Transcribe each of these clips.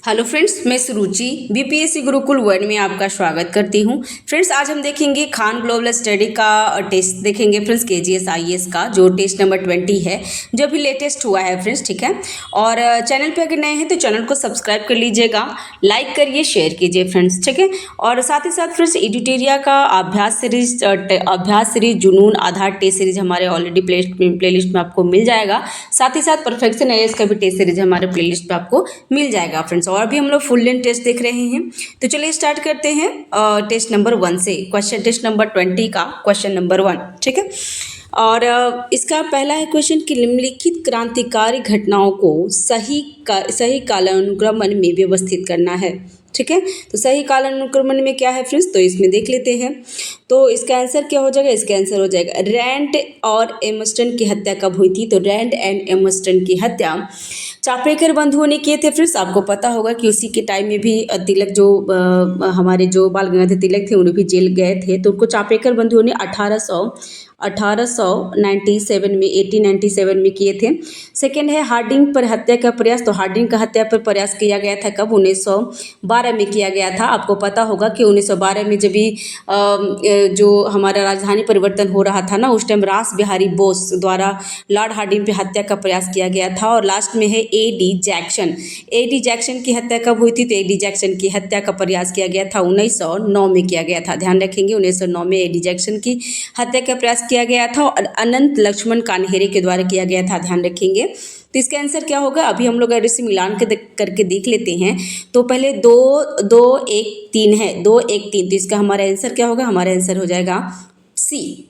Hello friends, मैं सुरुचि BPSC Gurukul one में आपका स्वागत करती हूं। फ्रेंड्स, आज हम देखेंगे खान ग्लोबल स्टडी का टेस्ट देखेंगे फ्रेंड्स, केजीएस आईएएस का जो टेस्ट नंबर 20 है, जो अभी लेटेस्ट हुआ है फ्रेंड्स। ठीक है, और चैनल पे अगर नए हैं तो चैनल को सब्सक्राइब कर लीजिएगा, लाइक करिए, शेयर कीजिए फ्रेंड्स। ठीक है, और साथ ही साथ फ्रेंड्स एडिटेरिया का अभ्यास सीरीज जुनून आधार टेस्ट सीरीज हमारे ऑलरेडी प्लेलिस्ट में आपको मिल जाएगा। साथ ही साथ परफेक्शन आईएएस का भी टेस्ट सीरीज हमारे प्लेलिस्ट पे आपको मिल जाएगा फ्रेंड्स। और भी हम लोग फुल लेंथ टेस्ट देख रहे हैं, तो चलिए स्टार्ट करते हैं टेस्ट नंबर 1 से। क्वेश्चन टेस्ट नंबर 20 का क्वेश्चन नंबर 1। ठीक है, और इसका पहला है क्वेश्चन कि निम्नलिखित क्रांतिकारी घटनाओं को सही कालानुक्रमण में व्यवस्थित करना है। ठीक है, तो सही कालानुक्रमण में क्या है फ्रेंड्स, तो इसमें देख लेते हैं। तो इसका आंसर क्या हो जाएगा, इसका आंसर हो जाएगा रैंड और एमस्टन की हत्या कब हुई थी। तो रैंड एंड एमस्टन की हत्या चापड़ेकर बंधुओं ने किए थे फ्रेंड्स। आपको पता होगा कि उसी के टाइम में भी तिलक जो हमारे जो बाल गंगाधर तिलक थे उन्हें भी जेल गए थे, तो उनको चापड़ेकर बंधुओं ने 1897 में किए थे। सेकेंड है हार्डिंग पर हत्या का प्रयास। तो हार्डिंग का हत्या पर प्रयास किया गया था कब, 1912 में किया गया था। आपको पता होगा कि 1912 में जब भी जो हमारा राजधानी परिवर्तन हो रहा था ना, उस टाइम रास बिहारी बोस द्वारा लॉर्ड हार्डिंग पे हत्या का प्रयास किया गया था। और लास्ट में है एडी जैक्सन की हत्या कब हुई थी। तो एडी जैक्सन की हत्या का प्रयास किया गया था 1909 में किया गया था। ध्यान रखेंगे, 1909 में एडी जैक्सन की हत्या का प्रयास किया गया था और अनंत लक्ष्मण कान्हेरे के द्वारा किया गया था। ध्यान रखेंगे, तो इसका आंसर क्या होगा, अभी हम लोग अगर इसे मिलान करके देख लेते हैं। तो पहले 2-2-1-3 है, 2-1-3, तो इसका हमारा आंसर क्या होगा, हमारा आंसर हो जाएगा सी।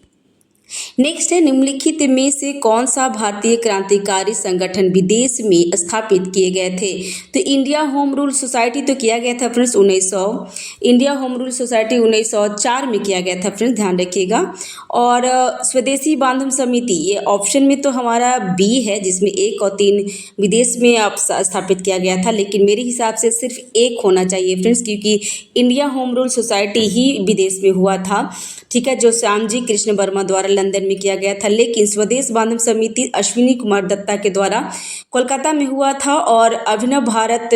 नेक्स्ट है निम्नलिखित में से कौन सा भारतीय क्रांतिकारी संगठन विदेश में स्थापित किए गए थे। तो इंडिया होम रूल सोसाइटी तो किया गया था फ्रेंड्स 1904 में किया गया था फ्रेंड्स, ध्यान रखिएगा। और स्वदेशी बांधव समिति, ये ऑप्शन में तो हमारा बी है जिसमें 1 और 3 विदेश में आप स्थापित किया गया था, लेकिन मेरे हिसाब से सिर्फ 1 होना चाहिए फ्रेंड्स, क्योंकि इंडिया होम रूल सोसाइटी ही विदेश में हुआ था। ठीक है, जो श्यामजी कृष्ण वर्मा द्वारा लंदन में किया गया था, लेकिन स्वदेश बांधव समिति अश्विनी कुमार दत्ता के द्वारा कोलकाता में हुआ था। और अभिनव भारत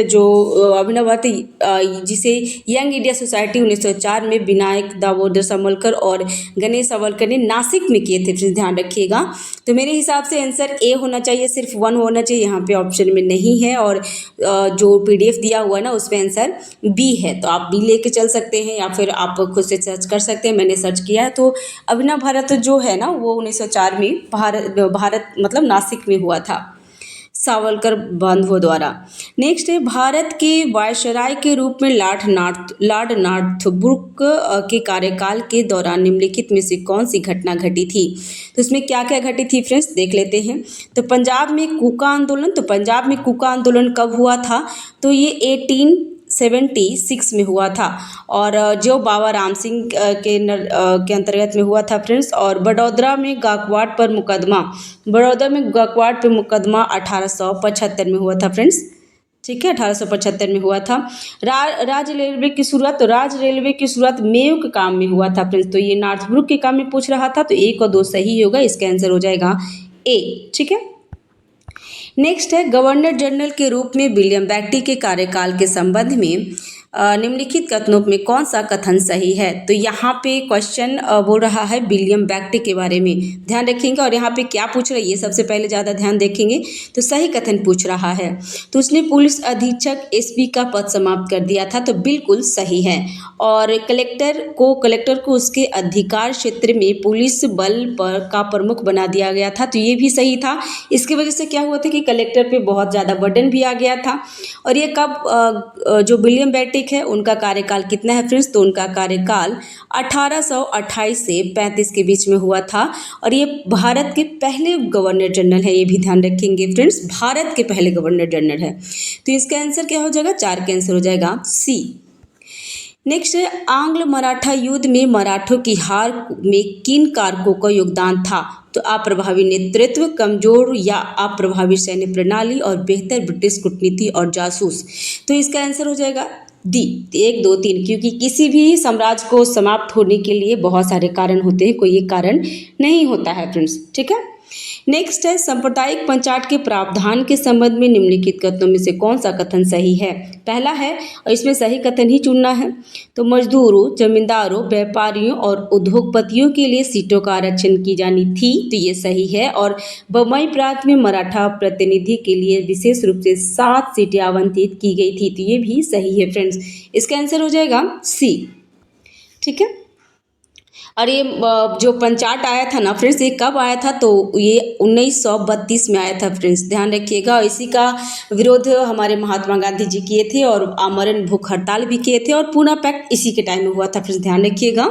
जिसे यंग इंडिया सोसाइटी 1904 में विनायक दामोदर सावरकर और गणेश सावरकर ने नासिक में किए थे। फिर ध्यान रखिएगा, तो मेरे हिसाब से आंसर ए होना चाहिए, सिर्फ 1 होना चाहिए, यहाँ पे ऑप्शन में नहीं है। और जो PDF दिया हुआ ना उसमें आंसर बी है, तो आप बी लेके चल सकते हैं या फिर आप खुद से सर्च कर सकते हैं। मैंने सर्च किया है, तो अभिनव भारत जो है ना वो 1904 में भारत मतलब नासिक में हुआ था सावरकर बंधुओं द्वारा। नेक्स्ट है भारत के वायसराय के रूप में लॉर्ड नॉर्थब्रुक के कार्यकाल के दौरान निम्नलिखित में से कौन सी घटना घटी थी। तो इसमें क्या क्या घटी थी फ्रेंड्स, देख लेते हैं। तो पंजाब में कूका आंदोलन कब हुआ था। तो ये 1876 में हुआ था, और जो बाबा राम सिंह के अंतर्गत में हुआ था फ्रेंड्स। और बड़ौदा में गायकवाड़ पर मुकदमा 1875 में हुआ था फ्रेंड्स। ठीक है, 1875 में हुआ था। राज्य रेलवे की शुरुआत, तो राज्य रेलवे की शुरुआत मेव के काम में हुआ था फ्रेंड्स। तो ये नॉर्थब्रुक के काम में पूछ रहा था, तो 1 और 2 सही होगा, इसका आंसर हो जाएगा ए। ठीक है, नेक्स्ट है गवर्नर जनरल के रूप में विलियम बेंटिक के कार्यकाल के संबंध में निम्नलिखित कथनों में कौन सा कथन सही है। तो यहाँ पे क्वेश्चन बोल रहा है विलियम बेंटिक के बारे में, ध्यान रखेंगे। और यहाँ पे क्या पूछ रहा है ये सबसे पहले ज़्यादा ध्यान देखेंगे। तो सही कथन पूछ रहा है, तो उसने पुलिस अधीक्षक SP का पद समाप्त कर दिया था, तो बिल्कुल सही है। और कलेक्टर को उसके अधिकार क्षेत्र में पुलिस बल का प्रमुख बना दिया गया था, तो ये भी सही था। इसकी वजह से क्या हुआ था कि कलेक्टर पे बहुत ज़्यादा बर्डन भी आ गया था। और ये कब जो विलियम बेंटिक है उनका कार्यकाल कितना है फ्रेंड्स, तो उनका कार्यकाल 1828 से 35 के बीच में हुआ था। और ये भारत के पहले गवर्नर जनरल है, ये भी ध्यान रखेंगे फ्रेंड्स, भारत के पहले गवर्नर जनरल है। तो इसका आंसर क्या हो जाएगा, 4 का आंसर हो जाएगा सी। नेक्स्ट है आंग्ल मराठा युद्ध में मराठों की हार में किन कारकों का योगदान था। तो अप्रभावी नेतृत्व, कमजोर या अप्रभावी सैन्य प्रणाली और बेहतर ब्रिटिश कूटनीति और जासूस। तो इसका आंसर हो जाएगा डी, 1, 2, 3, क्योंकि किसी भी साम्राज्य को समाप्त होने के लिए बहुत सारे कारण होते हैं, कोई एक कारण नहीं होता है फ्रेंड्स। ठीक है, नेक्स्ट है सांप्रदायिक पंचाट के प्रावधान के संबंध में निम्नलिखित कथनों में से कौन सा कथन सही है। पहला है और इसमें सही कथन ही चुनना है। तो मजदूरों, जमींदारों, व्यापारियों और उद्योगपतियों के लिए सीटों का आरक्षण की जानी थी, तो ये सही है। और बम्बई प्रांत में मराठा प्रतिनिधि के लिए विशेष रूप से 7 सीटें आवंटित की गई थी, तो ये भी सही है फ्रेंड्स। इसका आंसर हो जाएगा सी। ठीक है। और ये जो पंचाट आया था ना फ्रेंड्स, ये कब आया था, तो ये 1932 में आया था फ्रेंड्स, ध्यान रखिएगा। और इसी का विरोध हमारे महात्मा गांधी जी किए थे और आमरण भूख हड़ताल भी किए थे, और पूना पैक्ट इसी के टाइम में हुआ था फ्रेंड्स, ध्यान रखिएगा।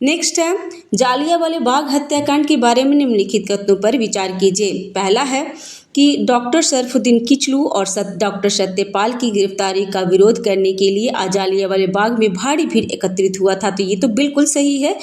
नेक्स्ट है जालियांवाला बाग हत्याकांड के बारे में निम्नलिखित कथनों पर विचार कीजिए। पहला है कि डॉक्टर शरफुद्दीन किचलू और डॉक्टर सत्यपाल की गिरफ्तारी का विरोध करने के लिए जालियांवाला बाग में भारी भीड़ एकत्रित हुआ था, तो ये तो बिल्कुल सही है।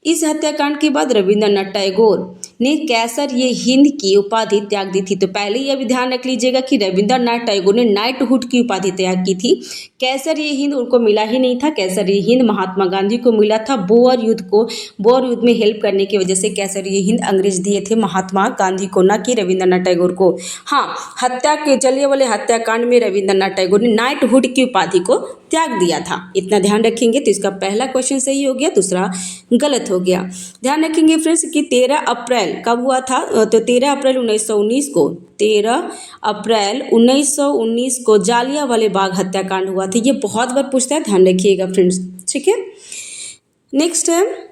इस हत्याकांड के बाद रविंद्रनाथ टैगोर ने कैसर-ए-हिंद की उपाधि त्याग दी थी। तो पहले ही अभी ध्यान रख लीजिएगा कि रविंद्रनाथ टैगोर ने नाइटहुड की उपाधि त्याग की थी। कैसर-ए-हिंद उनको मिला ही नहीं था। कैसर-ए-हिंद महात्मा गांधी को मिला था बोअर युद्ध में हेल्प करने की वजह से कैसर-ए-हिंद अंग्रेज दिए थे महात्मा गांधी को, न कि रविंद्रनाथ टैगोर को। हाँ, जलियांवाला हत्याकांड में रविंद्रनाथ टैगोर ने नाइटहुड की उपाधि को त्याग दिया था, इतना ध्यान रखेंगे। तो इसका पहला क्वेश्चन सही हो गया, दूसरा गलत हो गया। ध्यान रखेंगे फ्रेंड्स कि 13 अप्रैल कब हुआ था, तो 13 अप्रैल 1919 को 13 अप्रैल 1919 को जालियांवाला बाग हत्याकांड हुआ था। ये बहुत बार पूछता है, ध्यान रखिएगा फ्रेंड्स। ठीक है। नेक्स्ट है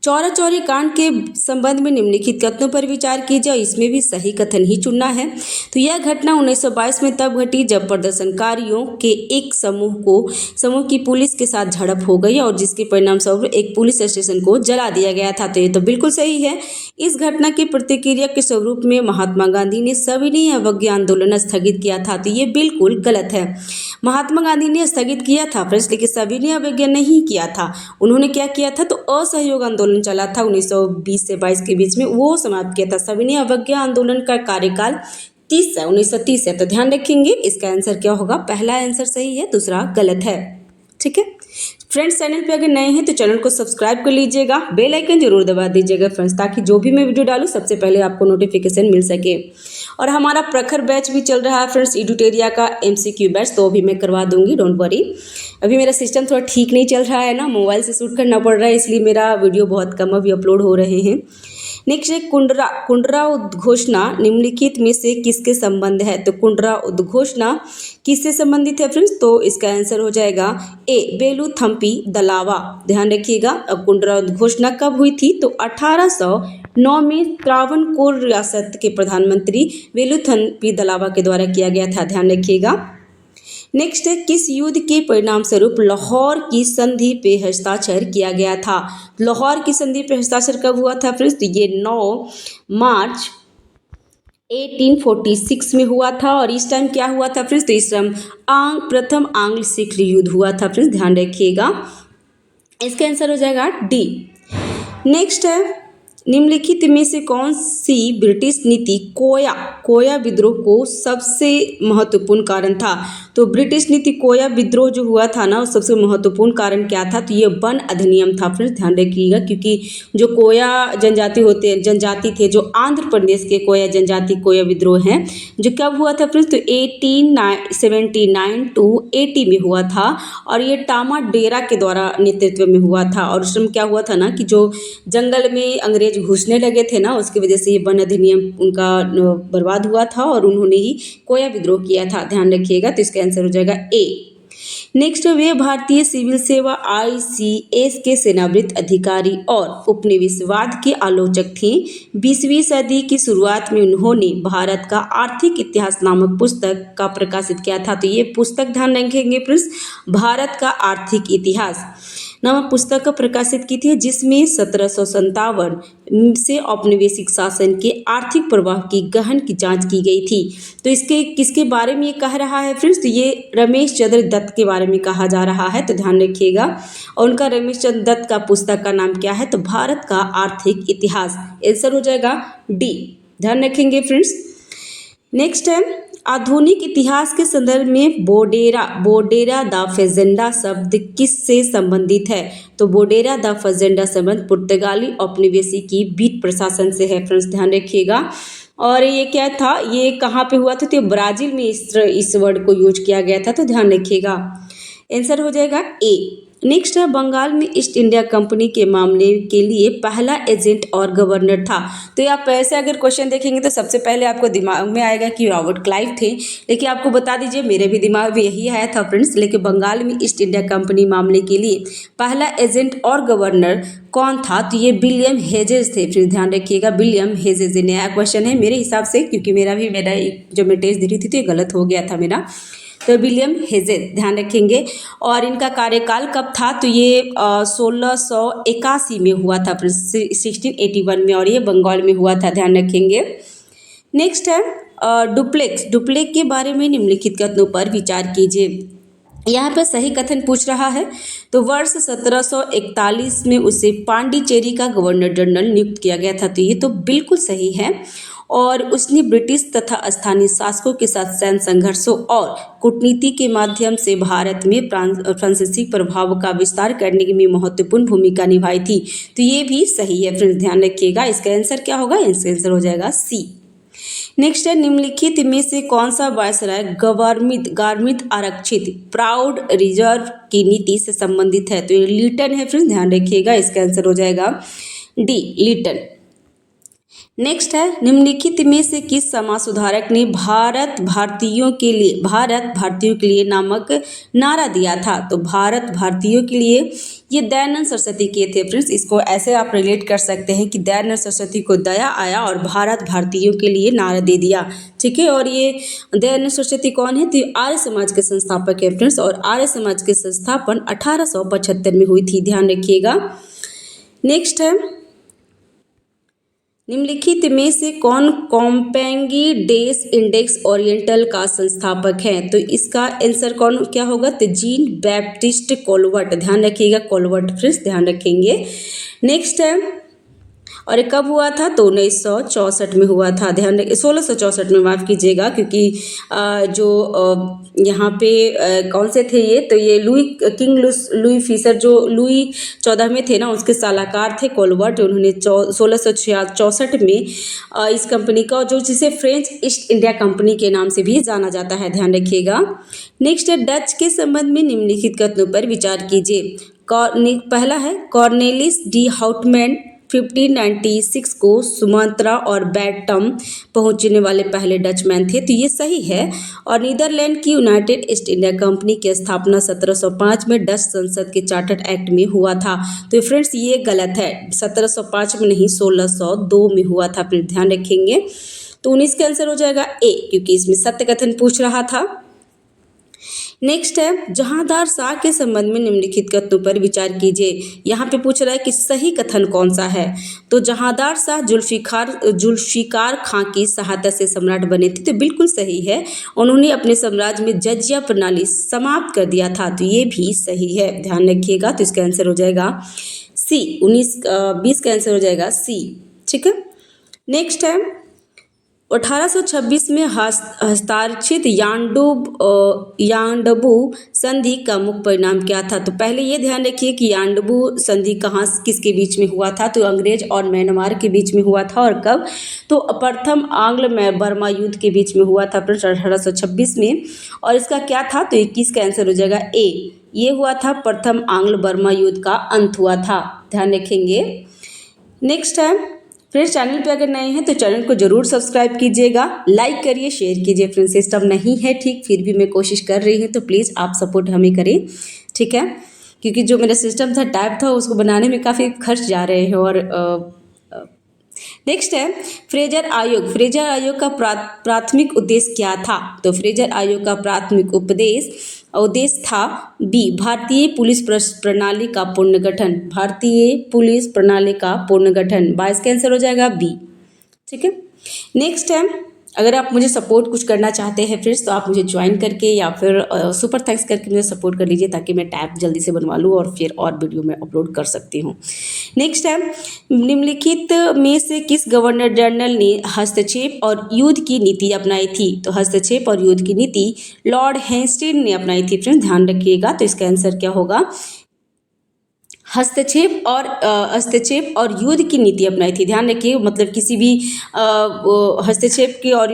चौरा चौरी कांड के संबंध में निम्नलिखित कथनों पर विचार कीजिए। इसमें भी सही कथन ही चुनना है। तो यह घटना 1922 में तब घटी जब प्रदर्शनकारियों के एक समूह की पुलिस के साथ झड़प हो गई और जिसके परिणाम स्वरूप एक पुलिस स्टेशन को जला दिया गया था, तो ये तो बिल्कुल सही है। इस घटना की प्रतिक्रिया के स्वरूप में महात्मा गांधी ने सविनय अवज्ञा आंदोलन स्थगित किया था, तो ये बिल्कुल गलत है। महात्मा गांधी ने स्थगित किया था फ्रेंड्स, लेकिन सविनय अवज्ञा नहीं किया था। उन्होंने क्या किया था, तो असहयोग आंदोलन चला था 1920 से 22 के बीच में, वो समाप्त किया था। सविनय अवज्ञा आंदोलन का कार्यकाल 1930 है, तो ध्यान रखेंगे। इसका आंसर क्या होगा, पहला आंसर सही है, दूसरा गलत है। ठीक है फ्रेंड्स, चैनल पे अगर नए हैं तो चैनल को सब्सक्राइब कर लीजिएगा, बेल आइकन जरूर दबा दीजिएगा फ्रेंड्स, ताकि जो भी मैं वीडियो डालूँ सबसे पहले आपको नोटिफिकेशन मिल सके। और हमारा प्रखर बैच भी चल रहा है फ्रेंड्स, एडुटेरिया का MCQ बैच, तो भी मैं करवा दूंगी, डोंट वरी। अभी मेरा सिस्टम थोड़ा ठीक नहीं चल रहा है ना, मोबाइल से शूट करना पड़ रहा है, इसलिए मेरा वीडियो बहुत कम अभी अपलोड हो रहे हैं। नेक्स्ट है कुंडरा उद्घोषणा निम्नलिखित में से किसके संबंध है। तो कुंडरा उद्घोषणा किससे संबंधित है फ्रेंड्स, तो इसका आंसर हो जाएगा ए, बेलूथम्पी दलावा। ध्यान रखिएगा। अब कुंडरा उद्घोषणा कब हुई थी, तो 1809 में त्रावणकोर रियासत के प्रधानमंत्री बेलूथम्पी दलावा के द्वारा किया गया था, ध्यान रखिएगा। नेक्स्ट है किस युद्ध के परिणाम स्वरूप लाहौर की संधि पे हस्ताक्षर किया गया था। लाहौर की संधि पे हस्ताक्षर कब हुआ था फ्रेंड्स, तो ये 9 मार्च 1846 में हुआ था। और इस टाइम क्या हुआ था फ्रेंड्स, तो इस टाइम प्रथम आंग्ल सिख युद्ध हुआ था फ्रेंड्स, ध्यान रखिएगा। इसका आंसर हो जाएगा डी। नेक्स्ट है निम्नलिखित में से कौन सी ब्रिटिश नीति कोया विद्रोह को सबसे महत्वपूर्ण कारण था। तो ब्रिटिश नीति कोया विद्रोह जो हुआ था ना, सबसे महत्वपूर्ण कारण क्या था, तो ये वन अधिनियम था फ्रेंड्स, ध्यान रखिएगा। क्योंकि जो कोया जनजाति थे, जो आंध्र प्रदेश के कोया विद्रोह हैं, जो कब हुआ था फ्रेंड्स, तो 1879 to 80 में हुआ था। और ये टामा डेरा के द्वारा नेतृत्व में हुआ था। और उस समय क्या हुआ था ना कि जो जंगल में अंग्रेज घुसने लगे थे ना, उसकी वजह से ये वन अधिनियम उनका बर्बाद हुआ था और उन्होंने ही कोया विद्रोह किया था, ध्यान रखिएगा। तो इसका आंसर हो जाएगा ए। नेक्स्ट वे भारतीय सिविल सेवा ICS के सेवानिवृत्त अधिकारी और उपनिवेशवाद के आलोचक थे। 20वीं सदी की शुरुआत में उन्होंने भारत का आर्थिक इतिहास नामक पुस्तक का प्रकाशित किया था। तो ये पुस्तक ध्यान रखेंगे प्लीज, भारत का आर्थिक इतिहास नामक पुस्तक का प्रकाशित की थी, जिसमें 1757 से औपनिवेशिक शासन के आर्थिक प्रभाव की गहन की जांच की गई थी। तो इसके किसके बारे में ये कह रहा है फ्रेंड्स, तो ये रमेश चंद्र दत्त के बारे में कहा जा रहा है, तो ध्यान रखिएगा। और उनका रमेश चंद्र दत्त का पुस्तक का नाम क्या है, तो भारत का आर्थिक इतिहास। आंसर हो जाएगा डी, ध्यान रखेंगे फ्रेंड्स। नेक्स्ट है आधुनिक इतिहास के संदर्भ में बोडेरा द फेजेंडा शब्द किस से संबंधित है? तो बोडेरा द फेजेंडा संबंध पुर्तगाली औपनिवेशिक की बीट प्रशासन से है। फ्रेंड्स ध्यान रखिएगा। और ये क्या था, ये कहाँ पे हुआ था? तो ब्राजील में इस वर्ड को यूज किया गया था, तो ध्यान रखिएगा। आंसर हो जाएगा ए। नेक्स्ट है, बंगाल में ईस्ट इंडिया कंपनी के मामले के लिए पहला एजेंट और गवर्नर था। तो आप ऐसे अगर क्वेश्चन देखेंगे तो सबसे पहले आपको दिमाग में आएगा कि रॉबर्ट क्लाइव थे, लेकिन आपको बता दीजिए मेरे भी दिमाग में यही आया था फ्रेंड्स। लेकिन बंगाल में ईस्ट इंडिया कंपनी मामले के लिए पहला एजेंट और गवर्नर कौन था? तो ये विलियम हेजेस थे। फिर ध्यान रखिएगा, विलियम हेजेस। ये नया क्वेश्चन है मेरे हिसाब से, क्योंकि मेरा जो मैं टेस्ट दे रही थी तो ये गलत हो गया था मेरा। तो विलियम हेजेस ध्यान रखेंगे। और इनका कार्यकाल कब था? तो ये 1681 में हुआ था, 1681 में, और ये बंगाल में हुआ था, ध्यान रखेंगे। नेक्स्ट है डुप्लेक्स के बारे में निम्नलिखित कथनों पर विचार कीजिए। यहाँ पे सही कथन पूछ रहा है। तो वर्ष 1741 में उसे पांडिचेरी का गवर्नर जनरल नियुक्त किया गया था, तो ये तो बिल्कुल सही है। और उसने ब्रिटिश तथा स्थानीय शासकों के साथ सैन्य संघर्षों और कूटनीति के माध्यम से भारत में फ्रांसीसी प्रभाव का विस्तार करने में महत्वपूर्ण भूमिका निभाई थी। तो ये भी सही है फ्रेंड्स, ध्यान रखिएगा। इसका आंसर क्या होगा? इसका आंसर हो जाएगा सी। नेक्स्ट है, निम्नलिखित में से कौन सा वायसराय गार्मित आरक्षित प्राउड रिजर्व की नीति से संबंधित है? तो ये लिटन है फ्रेंड्स, ध्यान रखिएगा। इसका आंसर हो जाएगा डी, लिटन। नेक्स्ट है, निम्नलिखित में से किस समाज सुधारक ने भारत भारतीयों के लिए नामक नारा दिया था? तो भारत भारतीयों के लिए ये दयानंद सरस्वती के थे फ्रेंड्स। इसको ऐसे आप रिलेट कर सकते हैं कि दयानंद सरस्वती को दया आया और भारत भारतीयों के लिए नारा दे दिया, ठीक है। और ये दयानंद सरस्वती कौन है? तो आर्य समाज के संस्थापक है फ्रेंड्स, और आर्य समाज के संस्थापन 1875 में हुई थी, ध्यान रखिएगा। नेक्स्ट है, निम्नलिखित में से कौन कॉम्पेंगी डेस इंडेक्स ओरिएंटल का संस्थापक है? तो इसका आंसर कौन क्या होगा? तो जीन बैप्टिस्ट कोलवर्ट, ध्यान रखिएगा, कोलवर्ट फ्रेंड्स, ध्यान रखेंगे। नेक्स्ट है, और ये कब हुआ था? तो 1964 में हुआ था, ध्यान रखिए, 1664 में, माफ़ कीजिएगा, क्योंकि यहाँ पे कौन से थे ये? तो ये लुई फिशर, जो लुई 14 में थे ना, उसके सलाहकार थे कोलवर्ट। उन्होंने 1664 में इस कंपनी का, जो जिसे फ्रेंच ईस्ट इंडिया कंपनी के नाम से भी जाना जाता है, ध्यान रखिएगा। नेक्स्ट है, डच के संबंध में निम्नलिखित कथनों पर विचार कीजिए। पहला है, कॉर्नेलिस डी हाउटमैन 1596 को सुमात्रा और बैटम पहुंचने वाले पहले डचमैन थे, तो ये सही है। और नीदरलैंड की यूनाइटेड ईस्ट इंडिया कंपनी की स्थापना 1705 में डच संसद के चार्टर एक्ट में हुआ था। तो फ्रेंड्स ये गलत है, 1705 में नहीं, 1602 में हुआ था, फिर ध्यान रखेंगे। तो 19 का आंसर हो जाएगा ए, क्योंकि इसमें सत्य कथन पूछ रहा था। नेक्स्ट है, जहांदार शाह के संबंध में निम्नलिखित कथनों पर विचार कीजिए। यहाँ पे पूछ रहा है कि सही कथन कौन सा है? तो जहांदार शाह जुल्फिकार खां की सहायता से सम्राट बने थे, तो बिल्कुल सही है। उन्होंने अपने साम्राज्य में जजिया प्रणाली समाप्त कर दिया था, तो ये भी सही है, ध्यान रखिएगा। तो इसका आंसर हो जाएगा सी, 20 का आंसर हो जाएगा सी, ठीक है। नेक्स्ट है, 1826 में हस्ताक्षरित यांडबू संधि का मुख्य परिणाम क्या था? तो पहले ये ध्यान रखिए कि यांडबू संधि किसके बीच में हुआ था? तो अंग्रेज और म्यांमार के बीच में हुआ था। और कब? तो प्रथम आंग्ल बर्मा युद्ध के बीच में हुआ था 1826 में। और इसका क्या था? तो 21 का आंसर हो जाएगा ए, ये हुआ था प्रथम आंग्ल बर्मा युद्ध का अंत हुआ था, ध्यान रखेंगे। नेक्स्ट है, फ्रेंड्स चैनल पे अगर नए हैं तो चैनल को जरूर सब्सक्राइब कीजिएगा, लाइक करिए, शेयर कीजिए। फ्रेंड्स सिस्टम नहीं है ठीक, फिर भी मैं कोशिश कर रही हूँ, तो प्लीज़ आप सपोर्ट हमें करें, ठीक है। क्योंकि जो मेरा सिस्टम था, टाइप था, उसको बनाने में काफ़ी खर्च जा रहे हैं। और नेक्स्ट है, फ्रेजर आयोग का प्राथमिक उद्देश्य क्या था? तो फ्रेजर आयोग का प्राथमिक उद्देश्य था बी, भारतीय पुलिस प्रणाली का पुनर्गठन, भारतीय पुलिस प्रणाली का पुनर्गठन। 22 का आंसर हो जाएगा बी, ठीक है। नेक्स्ट है, अगर आप मुझे सपोर्ट कुछ करना चाहते हैं फ्रेंड्स तो आप मुझे ज्वाइन करके या फिर सुपर थैंक्स करके मुझे सपोर्ट कर लीजिए, ताकि मैं टैब जल्दी से बनवा लूँ और फिर और वीडियो में अपलोड कर सकती हूँ। नेक्स्ट है, निम्नलिखित में से किस गवर्नर जनरल ने हस्तक्षेप और युद्ध की नीति अपनाई थी? तो हस्तक्षेप और युद्ध की नीति लॉर्ड हेस्टिंग्स ने अपनाई थी फ्रेंड्स, ध्यान रखिएगा। तो इसका आंसर क्या होगा? हस्तक्षेप और युद्ध की नीति अपनाई थी। ध्यान रखिए, मतलब किसी भी हस्तक्षेप की और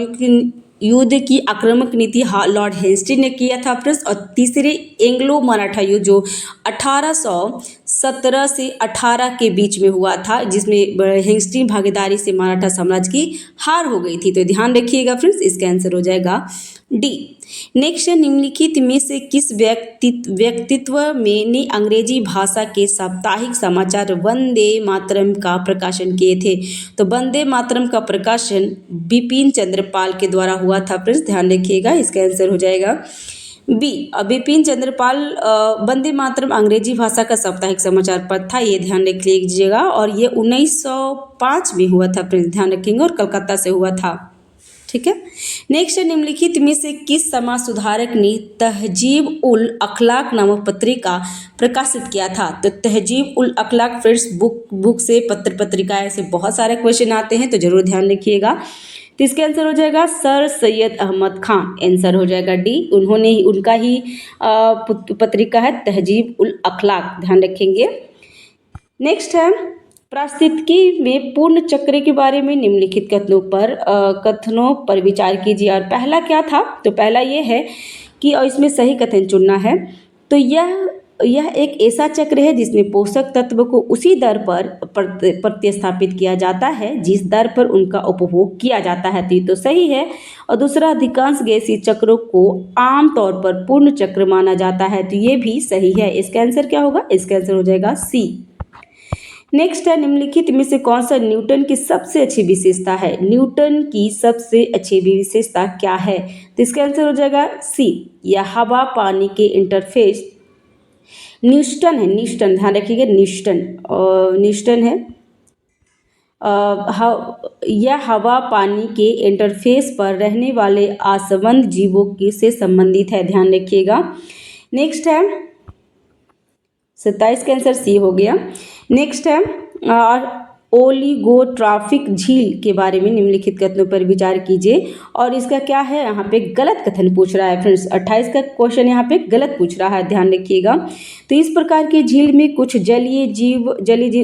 युद्ध की आक्रामक नीति लॉर्ड हेस्टिंग्स ने किया था फ्रेंड्स। और तीसरे एंग्लो मराठा युद्ध जो 1817 से 18 के बीच में हुआ था, जिसमें हेस्टिंग्स भागीदारी से मराठा साम्राज्य की हार हो गई थी। तो ध्यान रखिएगा फ्रेंड्स, इसका आंसर हो जाएगा डी। नेक्स्ट है, निम्नलिखित में से किस व्यक्तित्व में ने अंग्रेजी भाषा के साप्ताहिक समाचार वंदे मातरम का प्रकाशन किए थे? तो वंदे मातरम का प्रकाशन बिपिन चंद्र पाल के द्वारा हुआ था फ्रेंड्स, ध्यान रखिएगा। इसका आंसर हो जाएगा बी। बिपिन चंद्र पाल वंदे मातरम अंग्रेजी भाषा का साप्ताहिक समाचार पत्र था, ये ध्यान रख लीजिएगा। और ये 1905 में हुआ था फ्रेंड्स, ध्यान रखेंगे, और कलकत्ता से हुआ था। ठीक है। नेक्स्ट, निम्नलिखित में से किस समाज सुधारक ने तहजीब उल अखलाक नामक पत्रिका प्रकाशित किया था? तो तहजीब उल अखलाक फ्रेंड्स बुक से पत्र पत्रिका से बहुत सारे क्वेश्चन आते हैं, तो जरूर ध्यान रखिएगा। तो इसका आंसर हो जाएगा सर सैयद अहमद खान, आंसर हो जाएगा डी। उनका ही पत्रिका है तहजीब उल अखलाक, ध्यान रखेंगे। नेक्स्ट है, पारिस्थितिकी में पूर्ण चक्र के बारे में निम्नलिखित कथनों पर विचार कीजिए। और पहला क्या था? तो पहला ये है कि, और इसमें सही कथन चुनना है। तो यह एक ऐसा चक्र है जिसमें पोषक तत्व को उसी दर पर प्रतिस्थापित किया जाता है जिस दर पर उनका उपभोग किया जाता है। तो ये तो सही है। और दूसरा, अधिकांश गैसीय चक्रों को आमतौर पर पूर्ण चक्र माना जाता है, तो ये भी सही है। इसका आंसर क्या होगा? इसका आंसर हो जाएगा सी। नेक्स्ट है, निम्नलिखित में से कौन सा न्यूटन की सबसे अच्छी विशेषता है? न्यूटन की सबसे अच्छी विशेषता क्या है? तो इसका आंसर हो जाएगा सी, यह हवा पानी के इंटरफेस। न्यूटन है, न्यूटन, ध्यान रखिएगा, न्यूटन है। यह हवा पानी के इंटरफेस पर रहने वाले आसवंद जीवों से संबंधित है, ध्यान रखिएगा। नेक्स्ट है 27 का आंसर सी हो गया। नेक्स्ट है, ओलिगोट्रॉफिक झील के बारे में निम्नलिखित कथनों पर विचार कीजिए। और इसका क्या है? यहाँ पे गलत कथन पूछ रहा है फ्रेंड्स, 28 का क्वेश्चन यहाँ पे गलत पूछ रहा है, ध्यान रखिएगा। तो इस प्रकार की झील में कुछ जलीय जीव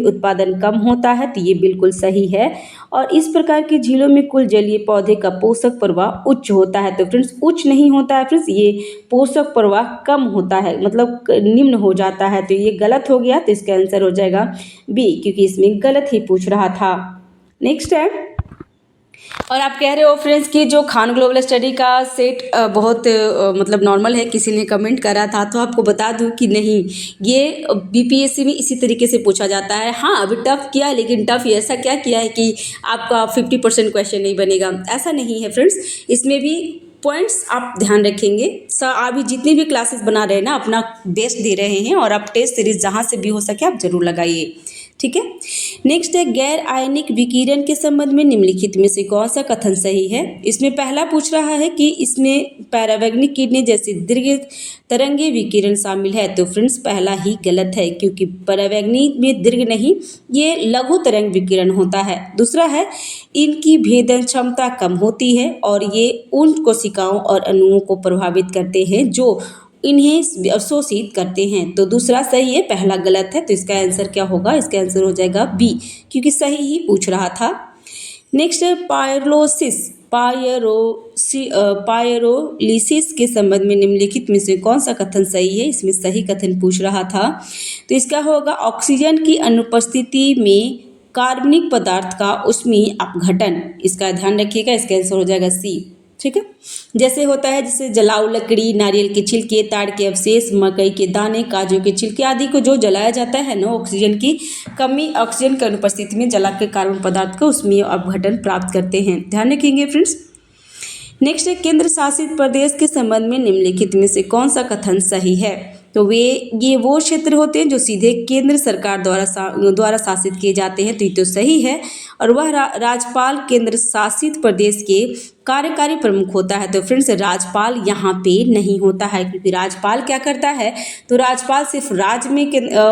उत्पादन कम होता है, तो ये बिल्कुल सही है। और इस प्रकार की झीलों में कुल जलीय पौधे का पोषक प्रवाह उच्च होता है। तो फ्रेंड्स उच्च नहीं होता है फ्रेंड्स, ये पोषक प्रवाह कम होता है, मतलब निम्न हो जाता है। तो ये गलत हो गया, तो इसका आंसर हो जाएगा बी, क्योंकि इसमें गलत ही पूछ रहा था। नेक्स्ट है, और आप कह रहे हो फ्रेंड्स कि जो खान ग्लोबल स्टडी का सेट बहुत मतलब नॉर्मल है, किसी ने कमेंट करा था, तो आपको बता दूं कि नहीं, ये बीपीएससी में इसी तरीके से पूछा जाता है। हाँ, अभी टफ किया है, लेकिन टफ ऐसा क्या किया है कि आपका 50% क्वेश्चन नहीं बनेगा, ऐसा नहीं है फ्रेंड्स। इसमें भी पॉइंट्स आप ध्यान रखेंगे। अभी जितनी भी क्लासेस बना रहे हैं ना, अपना बेस्ट दे रहे हैं, और आप टेस्ट सीरीज जहाँ से भी हो सके आप जरूर लगाइए, ठीक है। नेक्स्ट है, गैर आयनिक विकिरण के संबंध में निम्नलिखित में से कौन सा कथन सही है? इसमें पहला पूछ रहा है कि इसमें पैरावैग्निक किरणें जैसे दीर्घ तरंगे विकिरण शामिल है। तो फ्रेंड्स पहला ही गलत है, क्योंकि पैरावैग्निक में दीर्घ नहीं, ये लघु तरंग विकिरण होता है। दूसरा है, इनकी भेदन क्षमता कम होती है और ये उन कोशिकाओं और अणुओं को प्रभावित करते हैं जो इन्हें अवशोषित करते हैं। तो दूसरा सही है, पहला गलत है। तो इसका आंसर क्या होगा? इसका आंसर हो जाएगा बी, क्योंकि सही ही पूछ रहा था। नेक्स्ट है, पायरोलिसिस के संबंध में निम्नलिखित में से कौन सा कथन सही है? इसमें सही कथन पूछ रहा था, तो इसका होगा ऑक्सीजन की अनुपस्थिति में कार्बनिक पदार्थ का ऊष्मीय अपघटन। इसका ध्यान रखिएगा, इसका आंसर हो जाएगा सी, ठीक है। जैसे होता है, जैसे जलाऊ लकड़ी, नारियल के छिलके, ताड़ के अवशेष, मकई के दाने, काजू के छिलके आदि को जो जलाया जाता है ना, ऑक्सीजन की कमी, ऑक्सीजन की अनुपस्थिति में जला के कार्बन पदार्थ का उसमें अपघटन प्राप्त करते हैं, ध्यान रखेंगे फ्रेंड्स। नेक्स्ट है, केंद्र शासित प्रदेश के संबंध में निम्नलिखित में से कौन सा कथन सही है? तो ये वो क्षेत्र होते हैं जो सीधे केंद्र सरकार द्वारा शासित किए जाते हैं, तो ये तो सही है। और वह राज्यपाल केंद्र शासित प्रदेश के कार्यकारी प्रमुख होता है। तो फ्रेंड्स राज्यपाल यहाँ पे नहीं होता है, क्योंकि राज्यपाल क्या करता है, तो राज्यपाल सिर्फ राज्य में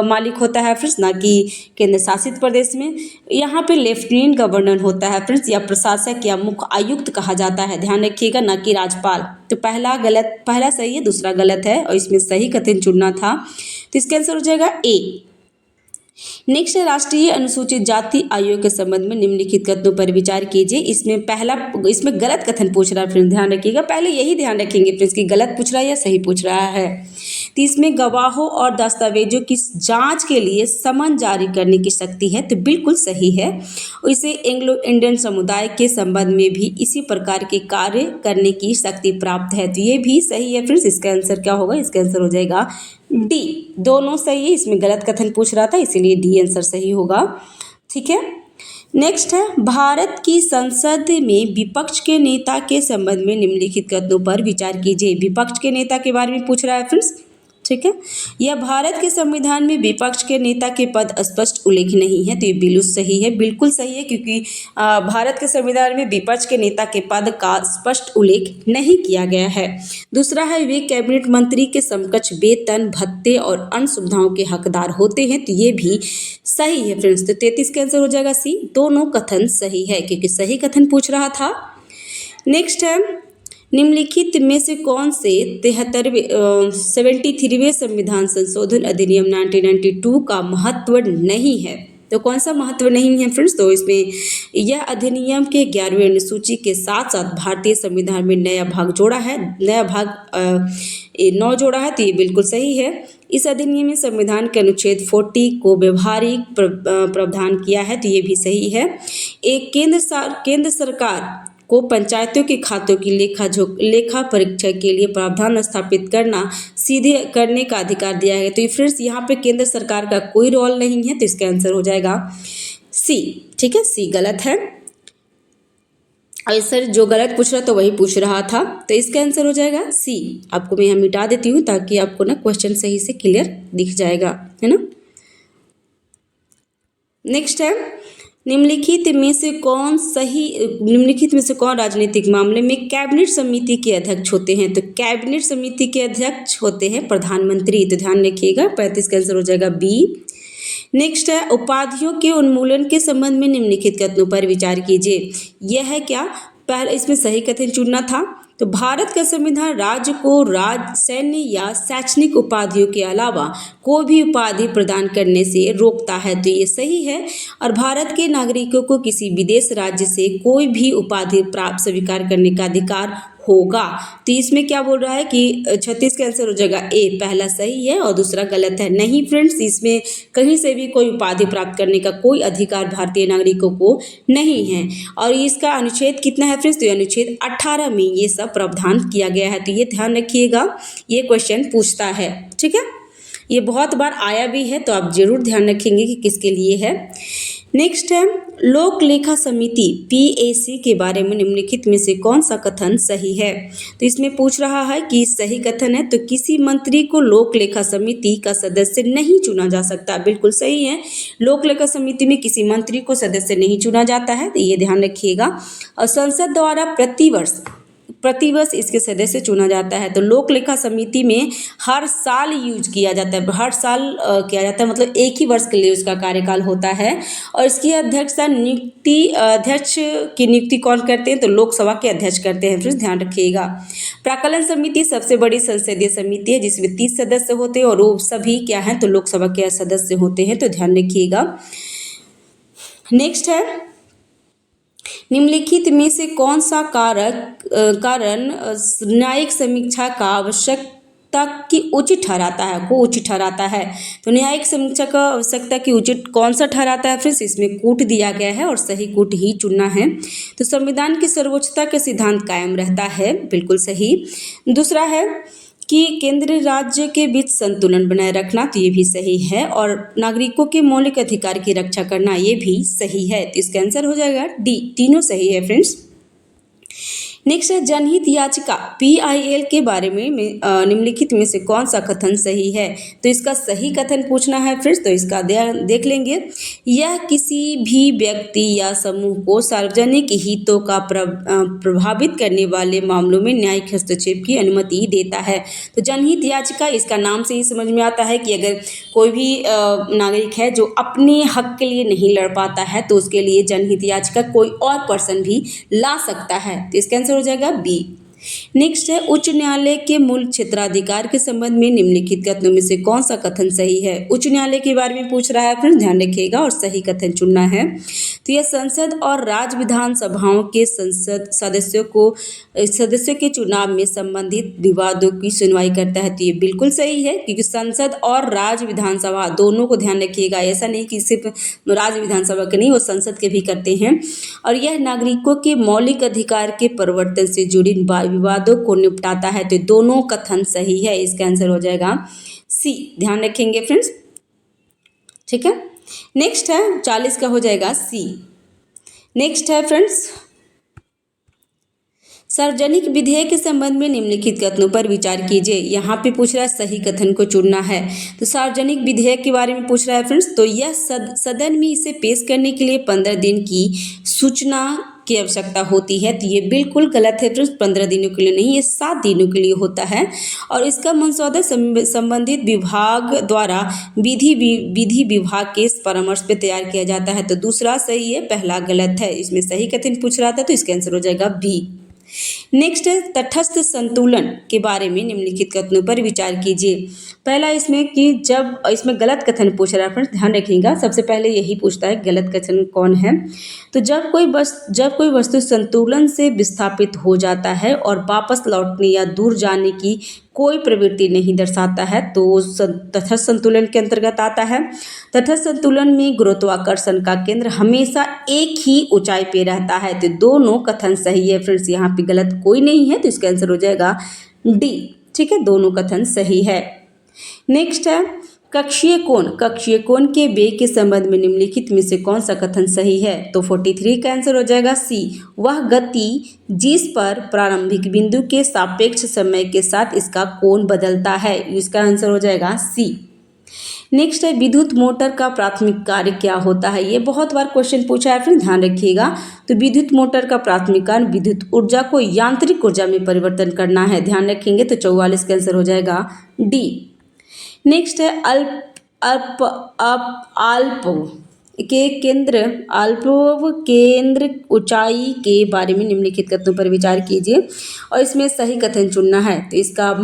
मालिक होता है फ्रेंड्स, ना कि केंद्र शासित प्रदेश में। यहाँ पे लेफ्टिनेंट गवर्नर होता है फ्रेंड्स, या प्रशासक या मुख्य आयुक्त कहा जाता है, ध्यान रखिएगा, ना कि राज्यपाल। तो पहला सही है, दूसरा गलत है, और इसमें सही कथन चुनना था। तो इसका आंसर हो जाएगा ए। नेक्स्ट है राष्ट्रीय अनुसूचित जाति आयोग के संबंध में निम्नलिखित कथनों पर विचार कीजिए। इसमें गलत कथन पूछ रहा है फ्रेंड्स, ध्यान रखिएगा, पहले यही ध्यान रखेंगे फ्रेंड्स कि गलत पूछ रहा है या सही पूछ रहा है। तो इसमें गवाहों और दस्तावेजों की जांच के लिए समन जारी करने की शक्ति है, तो बिल्कुल सही है। इसे एंग्लो इंडियन समुदाय के संबंध में भी इसी प्रकार के कार्य करने की शक्ति प्राप्त है, तो ये भी सही है फ्रेंड्स। इसका आंसर क्या होगा, इसका आंसर हो जाएगा डी। दोनों सही है, इसमें गलत कथन पूछ रहा था, इसीलिए डी आंसर सही होगा। ठीक है, नेक्स्ट है भारत की संसद में विपक्ष के नेता के संबंध में निम्नलिखित कथनों पर विचार कीजिए। विपक्ष के नेता के बारे में पूछ रहा है फ्रेंड्स, ठीक है। यह भारत के संविधान में विपक्ष के नेता के पद स्पष्ट उल्लेख नहीं है, तो ये बिल्कुल सही है, क्योंकि भारत के संविधान में विपक्ष के नेता के पद का स्पष्ट उल्लेख नहीं किया गया है। दूसरा है वे कैबिनेट मंत्री के समकक्ष वेतन, भत्ते और अन्य सुविधाओं के हकदार होते हैं, तो ये भी सही है फ्रेंड्स। तो 33 का आंसर हो जाएगा सी। दोनों कथन सही है, क्योंकि सही कथन पूछ रहा था। नेक्स्ट है निम्नलिखित में से कौन से 73वें संविधान संशोधन अधिनियम 1992 का महत्व नहीं है। तो कौन सा महत्व नहीं है फ्रेंड्स, तो इसमें यह अधिनियम के 11वें अनुसूची के साथ साथ भारतीय संविधान में नया भाग 9 जोड़ा है, तो ये बिल्कुल सही है। इस अधिनियम में संविधान के अनुच्छेद 40 को व्यवहारिक प्रावधान किया है, तो ये भी सही है। एक केंद्र सरकार को पंचायतों के खातों की लेखा परीक्षा के लिए प्रावधान स्थापित सीधे करने का अधिकार दिया है। तो फ्रेंड्स यहाँ पे केंद्र सरकार का कोई रोल नहीं है, तो इसका आंसर हो जाएगा सी। ठीक है, सी गलत है। सर जो गलत पूछ रहा तो वही पूछ रहा था, तो इसका आंसर हो जाएगा सी। आपको मैं यहाँ मिटा देती हूँ ताकि आपको ना क्वेश्चन सही से क्लियर दिख जाएगा, है ना। नेक्स्ट है निम्नलिखित में से कौन राजनीतिक मामले में कैबिनेट समिति के अध्यक्ष होते हैं। तो कैबिनेट समिति के अध्यक्ष होते हैं प्रधानमंत्री, तो ध्यान रखिएगा। 35 का आंसर हो जाएगा बी। नेक्स्ट है उपाधियों के उन्मूलन के संबंध में निम्नलिखित कथनों पर विचार कीजिए। यह है क्या, पहले इसमें सही कथन चुनना था। तो भारत का संविधान राज्य को सैन्य या शैक्षणिक उपाधियों के अलावा कोई भी उपाधि प्रदान करने से रोकता है, तो ये सही है। और भारत के नागरिकों को किसी विदेश राज्य से कोई भी उपाधि प्राप्त स्वीकार करने का अधिकार होगा। तो इसमें क्या बोल रहा है कि 36 का आंसर हो जाएगा ए, पहला सही है और दूसरा गलत है। नहीं फ्रेंड्स, इसमें कहीं से भी कोई उपाधि प्राप्त करने का कोई अधिकार भारतीय नागरिकों को नहीं है। और इसका अनुच्छेद कितना है फ्रेंड्स, तो अनुच्छेद 18 में ये सब प्रावधान किया गया है, तो ये ध्यान रखिएगा, ये क्वेश्चन पूछता है। ठीक है, ये बहुत बार आया भी है, तो आप जरूर ध्यान रखेंगे कि किसके लिए है। नेक्स्ट है लोक लेखा समिति PAC के बारे में निम्नलिखित में से कौन सा कथन सही है। तो इसमें पूछ रहा है कि सही कथन है, तो किसी मंत्री को लोक लेखा समिति का सदस्य नहीं चुना जा सकता, बिल्कुल सही है। लोक लेखा समिति में किसी मंत्री को सदस्य नहीं चुना जाता है, तो ये ध्यान रखिएगा। और संसद द्वारा प्रतिवर्ष इसके सदस्य चुना जाता है। तो लोक लेखा समिति में हर साल यूज किया जाता है, किया जाता है, मतलब एक ही वर्ष के लिए उसका कार्यकाल होता है। और इसकी अध्यक्ष की नियुक्ति कौन करते हैं, तो लोकसभा के अध्यक्ष करते हैं, फिर ध्यान रखिएगा। प्राक्कलन समिति सबसे बड़ी संसदीय समिति है जिसमें 30 सदस्य होते हैं और वो सभी क्या हैं, तो लोकसभा के सदस्य होते हैं, तो ध्यान रखिएगा। नेक्स्ट है निम्नलिखित में से कौन सा कारण न्यायिक समीक्षा का आवश्यकता की उचित ठहराता है, तो न्यायिक समीक्षा का आवश्यकता की उचित कौन सा ठहराता है, फिर इसमें कूट दिया गया है और सही कूट ही चुनना है। तो संविधान की सर्वोच्चता का सिद्धांत कायम रहता है, बिल्कुल सही। दूसरा है कि केंद्र राज्य के बीच संतुलन बनाए रखना, तो ये भी सही है। और नागरिकों के मौलिक अधिकार की रक्षा करना, ये भी सही है, तो इसका आंसर हो जाएगा डी। तीनों सही है फ्रेंड्स। नेक्स्ट है जनहित याचिका PIL के बारे में निम्नलिखित में से कौन सा कथन सही है। तो इसका सही कथन पूछना है फ्रेंड्स, तो इसका देख लेंगे। यह किसी भी व्यक्ति या समूह को सार्वजनिक हितों का प्रभावित करने वाले मामलों में न्यायिक हस्तक्षेप की अनुमति देता है। तो जनहित याचिका, इसका नाम से ही समझ में आता है कि अगर कोई भी नागरिक है जो अपने हक के लिए नहीं लड़ पाता है तो उसके लिए जनहित याचिका कोई और पर्सन भी ला सकता है। तो इसका आंसर हो जाएगा बी। नेक्स्ट है उच्च न्यायालय के मूल क्षेत्राधिकार के संबंध में निम्नलिखित कथनों में से कौन सा कथन सही है। उच्च न्यायालय के बारे में पूछ रहा है फ्रेंड्स, ध्यान रखिएगा और सही कथन चुनना है। तो यह संसद और राज्य विधानसभाओं के सदस्यों के चुनाव में संबंधित विवादों की सुनवाई करता है। तो ये बिल्कुल सही है, क्योंकि संसद और राज्य विधानसभा दोनों को ध्यान रखिएगा, ऐसा नहीं कि सिर्फ राज्य विधानसभा के नहीं, वो संसद के भी करते हैं। और यह नागरिकों के मौलिक अधिकार के परिवर्तन से जुड़ी विवादों को निपटाता है। तो दोनों कथन सही है, इसका आंसर हो जाएगा सी। ध्यान रखेंगे फ्रेंड्स, ठीक है। नेक्स्ट है 40 का हो जाएगा सी। नेक्स्ट है फ्रेंड्स, सार्वजनिक विधेयक के संबंध में निम्नलिखित कथनों पर विचार कीजिए। यहाँ पे पूछ रहा है सही कथन को चुनना है। तो सार्वजनिक विधेयक के बारे में पूछ रहा है फ्रेंड्स, तो यह सदन में इसे पेश करने के लिए 15 दिन की सूचना की आवश्यकता होती है। तो ये बिल्कुल गलत है फ्रेंड्स, 15 दिनों के लिए नहीं, ये 7 दिनों के लिए होता है। और इसका मसौदा संबंधित विभाग द्वारा विधि विभाग के परामर्श पे तैयार किया जाता है। तो दूसरा सही है, पहला गलत है। इसमें सही कथन पूछ रहा था, तो इसका आंसर हो जाएगा बी। नेक्स्ट है तटस्थ संतुलन के बारे में निम्नलिखित कथनों पर विचार कीजिए। पहला इसमें कि जब इसमें गलत कथन पूछ रहा है फ्रेंड्स, ध्यान रखिएगा, सबसे पहले यही पूछता है गलत कथन कौन है। तो जब कोई वस्तु संतुलन से विस्थापित हो जाता है और वापस लौटने या दूर जाने की कोई प्रवृत्ति नहीं दर्शाता है तो तटस्थ संतुलन के अंतर्गत आता है। तटस्थ संतुलन में गुरुत्वाकर्षण का केंद्र हमेशा एक ही ऊंचाई पे रहता है। तो दोनों कथन सही है फ्रेंड्स, यहाँ पे गलत कोई नहीं है, तो इसका आंसर हो जाएगा डी। ठीक है, दोनों कथन सही है। नेक्स्ट है कक्षीय कोण के वेग के संबंध में निम्नलिखित में से कौन सा कथन सही है। तो 43 का आंसर हो जाएगा सी। वह गति जिस पर प्रारंभिक बिंदु के सापेक्ष समय के साथ इसका कोण बदलता है, इसका आंसर हो जाएगा सी। नेक्स्ट है विद्युत मोटर का प्राथमिक कार्य क्या होता है। ये बहुत बार क्वेश्चन पूछा है, फिर ध्यान रखिएगा। तो विद्युत मोटर का प्राथमिक कार्य विद्युत ऊर्जा को यांत्रिक ऊर्जा में परिवर्तन करना है, ध्यान रखेंगे। तो 44 का आंसर हो जाएगा डी। नेक्स्ट है अल्प केंद्र ऊंचाई के बारे में निम्नलिखित कथनों पर विचार कीजिए और इसमें सही कथन चुनना है। तो इसका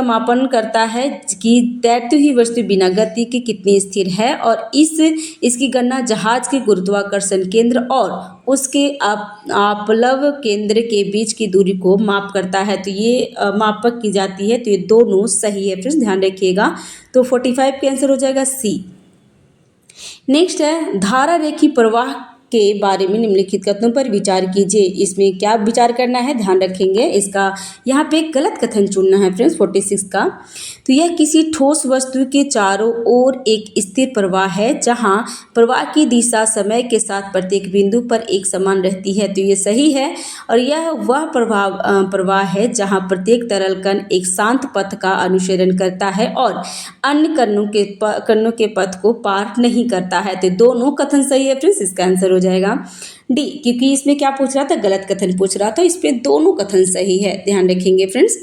मापन करता है कि तैरती हुई वस्तु बिना गति के कितनी स्थिर है और इसकी गणना जहाज के गुरुत्वाकर्षण केंद्र और उसके आपलव केंद्र के बीच की दूरी को माप करता है। तो ये मापक की जाती है। तो ये दोनों सही है, फिर ध्यान रखिएगा। तो 45 का आंसर हो जाएगा सी। नेक्स्ट है धारा रेखीय प्रवाह के बारे में निम्नलिखित कथनों पर विचार कीजिए। इसमें क्या विचार करना है, ध्यान रखेंगे। इसका यहाँ पे एक गलत कथन चुनना है फ्रेंड्स, 46 का। तो यह किसी ठोस वस्तु के चारों ओर एक स्थिर प्रवाह है जहाँ प्रवाह की दिशा समय के साथ प्रत्येक बिंदु पर एक समान रहती है। तो ये सही है। और यह वह प्रवाह है जहाँ प्रत्येक तरल कण एक शांत पथ का अनुसरण करता है और अन्य कणों के पथ को पार नहीं करता है। तो दोनों कथन सही है फ्रेंड्स, इसका आंसर हो जाएगा डी, क्योंकि इसमें क्या पूछ रहा था, गलत कथन पूछ रहा था। इसमें दोनों कथन सही है, ध्यान रखेंगे फ्रेंड्स।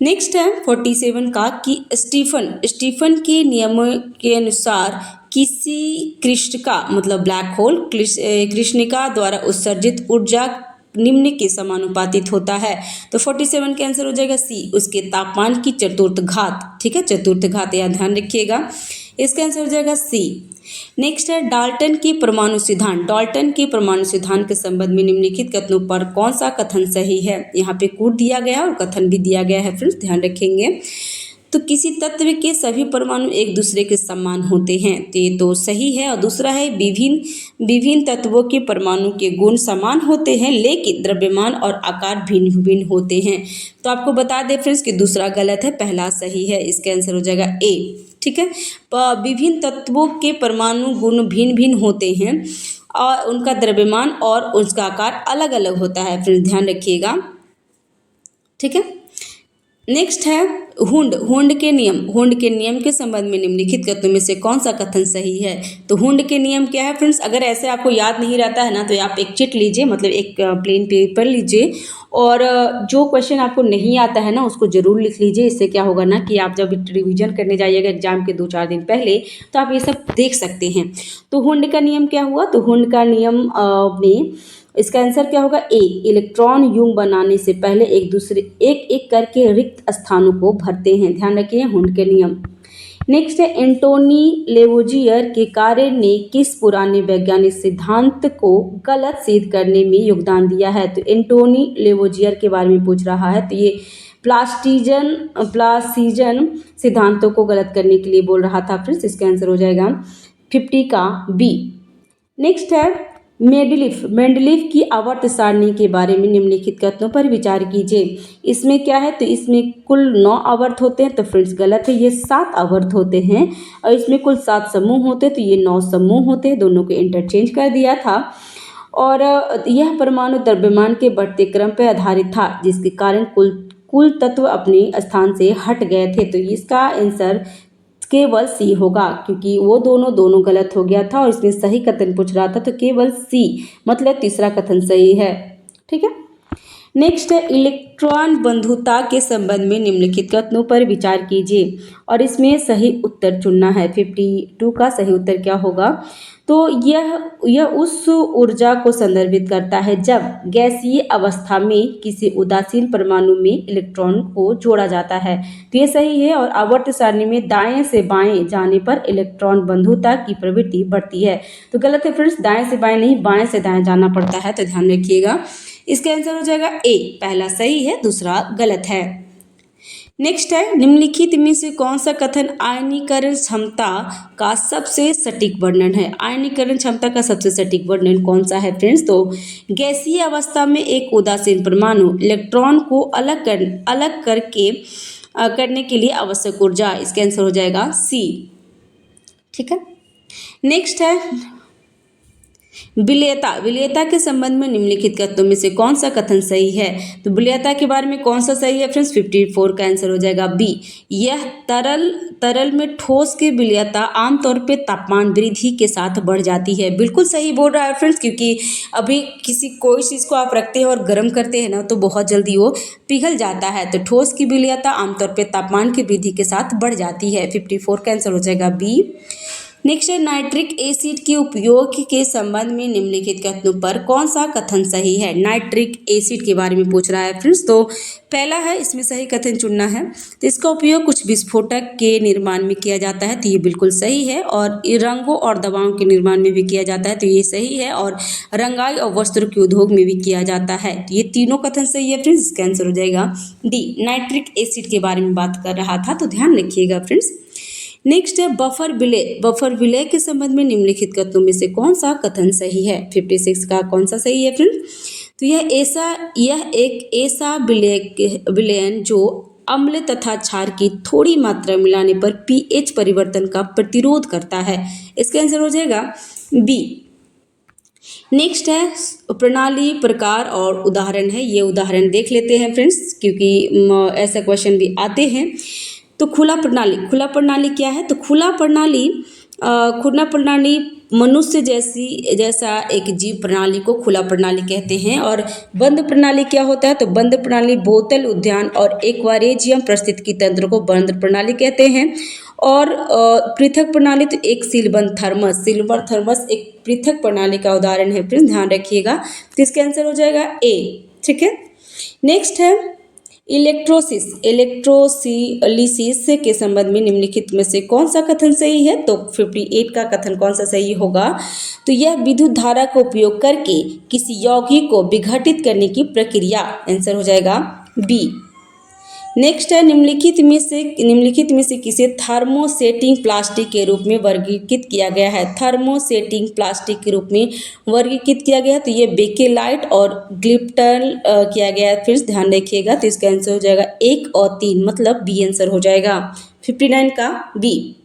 नेक्स्ट है 47 का कि स्टीफन के नियमों के अनुसार किसी कृष्णिका मतलब ब्लैक होल कृष्णिका द्वारा उत्सर्जित ऊर्जा निम्न के समानुपातित होता है। तो 47 का आंसर हो जाएगा सी, उसके तापमान की चतुर्थ घात। ठीक है, चतुर्थ घात या ध्यान रखिएगा, इसका आंसर हो जाएगा सी। नेक्स्ट है डाल्टन के परमाणु सिद्धांत के संबंध में निम्नलिखित कथनों पर कौन सा कथन सही है। यहाँ पे कोड दिया गया और कथन भी दिया गया है फ्रेंड्स, ध्यान रखेंगे। तो किसी तत्व के सभी परमाणु एक दूसरे के समान होते हैं, तो ये तो सही है। और दूसरा है विभिन्न तत्वों के परमाणु के गुण समान होते हैं लेकिन द्रव्यमान और आकार भिन्न भिन्न होते हैं। तो आपको बता दें फ्रेंड्स कि दूसरा गलत है, पहला सही है, इसका आंसर हो जाएगा ए। ठीक है, विभिन्न तत्वों के परमाणु गुण भिन्न भिन्न होते हैं और उनका द्रव्यमान और उसका आकार अलग अलग होता है, फिर ध्यान रखिएगा। ठीक है। नेक्स्ट है हुंड। हुंड के नियम के संबंध में निम्नलिखित कथनों में से कौन सा कथन सही है? तो हुंड के नियम क्या है फ्रेंड्स? अगर ऐसे आपको याद नहीं रहता है ना, तो आप एक चिट लीजिए, मतलब एक प्लेन पेपर लीजिए और जो क्वेश्चन आपको नहीं आता है ना उसको जरूर लिख लीजिए। इससे क्या होगा ना कि आप जब रिवीजन करने जाइएगा एग्जाम के 2-4 दिन पहले, तो आप ये सब देख सकते हैं। तो हुंड का नियम क्या हुआ? तो हुंड का नियम में इसका आंसर क्या होगा? ए, इलेक्ट्रॉन युग्म बनाने से पहले एक एक करके रिक्त स्थानों को भरते हैं। ध्यान रखिए, हुंड के नियम। नेक्स्ट है एंटोनी लेवोजियर के कार्य ने किस पुराने वैज्ञानिक सिद्धांत को गलत सिद्ध करने में योगदान दिया है? तो एंटोनी लेवोजियर के बारे में पूछ रहा है। तो ये प्लासीजन सिद्धांतों को गलत करने के लिए बोल रहा था फ्रेंड्स। इसका आंसर हो जाएगा 50 का बी। नेक्स्ट है मेंडलीफ की आवर्त सारणी के बारे में निम्नलिखित कथनों पर विचार कीजिए। इसमें क्या है? तो इसमें कुल 9 आवर्त होते हैं, तो फ्रेंड्स गलत है, ये 7 आवर्त होते हैं। और इसमें कुल 7 समूह होते हैं, तो ये 9 समूह होते हैं। दोनों को इंटरचेंज कर दिया था। और यह परमाणु द्रव्यमान के बढ़ते क्रम पर आधारित था, जिसके कारण कुल तत्व अपने स्थान से हट गए थे। तो इसका आंसर केवल सी होगा, क्योंकि वो दोनों गलत हो गया था और इसमें सही कथन पूछ रहा था, तो केवल सी मतलब तीसरा कथन सही है। ठीक है। नेक्स्ट है इलेक्ट्रॉन बंधुता के संबंध में निम्नलिखित कथनों पर विचार कीजिए और इसमें सही उत्तर चुनना है। 52 का सही उत्तर क्या होगा? तो यह उस ऊर्जा को संदर्भित करता है जब गैसीय अवस्था में किसी उदासीन परमाणु में इलेक्ट्रॉन को जोड़ा जाता है। तो ये सही है। और आवर्त सारणी में दाएं से बाएं जाने पर इलेक्ट्रॉन बंधुता की प्रवृत्ति बढ़ती है। तो गलत है फ्रेंड्स, दाएं से बाएं नहीं, बाएं से दाएं जाना पड़ता है, तो ध्यान रखिएगा। इसका आंसर हो जाएगा ए, पहला सही है, दूसरा गलत है। नेक्स्ट है निम्नलिखित में से कौन सा कथन आयनीकरण क्षमता का सबसे सटीक वर्णन है? आयनीकरण क्षमता का सबसे सटीक वर्णन कौन सा है फ्रेंड्स? तो गैसीय अवस्था में एक उदासीन परमाणु इलेक्ट्रॉन को अलग करने के लिए आवश्यक ऊर्जा। इसका आंसर हो जाएगा सी। ठीक है। नेक्स्ट है विलेयता के संबंध में निम्नलिखित कथनों में से कौन सा कथन सही है? तो विलेयता के बारे में कौन सा सही है फ्रेंड्स? 54 का आंसर हो जाएगा बी। यह तरल में ठोस की विलेयता आमतौर पे तापमान वृद्धि के साथ बढ़ जाती है। बिल्कुल सही बोल रहा है फ्रेंड्स, क्योंकि अभी कोई चीज़ को आप रखते हैं और गर्म करते हैं ना, तो बहुत जल्दी वो पिघल जाता है। तो ठोस की विलेयता आमतौर पर तापमान की वृद्धि के साथ बढ़ जाती है। 54 का आंसर हो जाएगा बी। नेक्स्ट है नाइट्रिक एसिड के उपयोग के संबंध में निम्नलिखित कथनों पर कौन सा कथन सही है? नाइट्रिक एसिड के बारे में पूछ रहा है फ्रेंड्स। तो पहला है, इसमें सही कथन चुनना है। तो इसका उपयोग कुछ विस्फोटक के निर्माण में किया जाता है, तो ये बिल्कुल सही है। और रंगों और दवाओं के निर्माण में भी किया जाता है, तो ये सही है। और रंगाई और वस्त्र के उद्योग में भी किया जाता है, तो ये तीनों कथन सही है फ्रेंड्स। इसका आंसर हो जाएगा डी। नाइट्रिक एसिड के बारे में बात कर रहा था, तो ध्यान रखिएगा फ्रेंड्स। नेक्स्ट है बफर विलय के संबंध में निम्नलिखित कथनों में से कौन सा कथन सही है? 56 का कौन सा सही है फ्रेंड्स? तो यह एक ऐसा विलयन जो अम्ल तथा क्षार की थोड़ी मात्रा मिलाने पर पीएच परिवर्तन का प्रतिरोध करता है। इसका आंसर हो जाएगा बी। नेक्स्ट है प्रणाली, प्रकार और उदाहरण है। ये उदाहरण देख लेते हैं फ्रेंड्स, क्योंकि ऐसा क्वेश्चन भी आते हैं। तो खुला प्रणाली क्या है? तो खुला प्रणाली मनुष्य जैसा एक जीव प्रणाली को खुला प्रणाली कहते हैं। और बंद प्रणाली क्या होता है? तो बंद प्रणाली बोतल, उद्यान और एक्वेरियम पारिस्थितिकी तंत्र को बंद प्रणाली कहते हैं। और पृथक प्रणाली तो एक सीलबंद थर्मस एक पृथक प्रणाली का उदाहरण है फ्रेंड्स, ध्यान रखिएगा। तो इसका आंसर हो जाएगा ए। ठीक है। नेक्स्ट है इलेक्ट्रोलिसिस के संबंध में निम्नलिखित में से कौन सा कथन सही है? तो 58 का कथन कौन सा सही होगा? तो यह विद्युत धारा का उपयोग करके किसी यौगिक को विघटित करने की प्रक्रिया। आंसर हो जाएगा बी। नेक्स्ट है निम्नलिखित में से किसे थर्मोसेटिंग प्लास्टिक के रूप में वर्गीकृत किया गया है? थर्मोसेटिंग प्लास्टिक के रूप में वर्गीकृत किया गया है, तो ये बेकेलाइट और ग्लिप्टन किया गया है। फिर ध्यान रखिएगा। तो इसका आंसर हो जाएगा 1 और 3, मतलब बी आंसर हो जाएगा 59 का बी।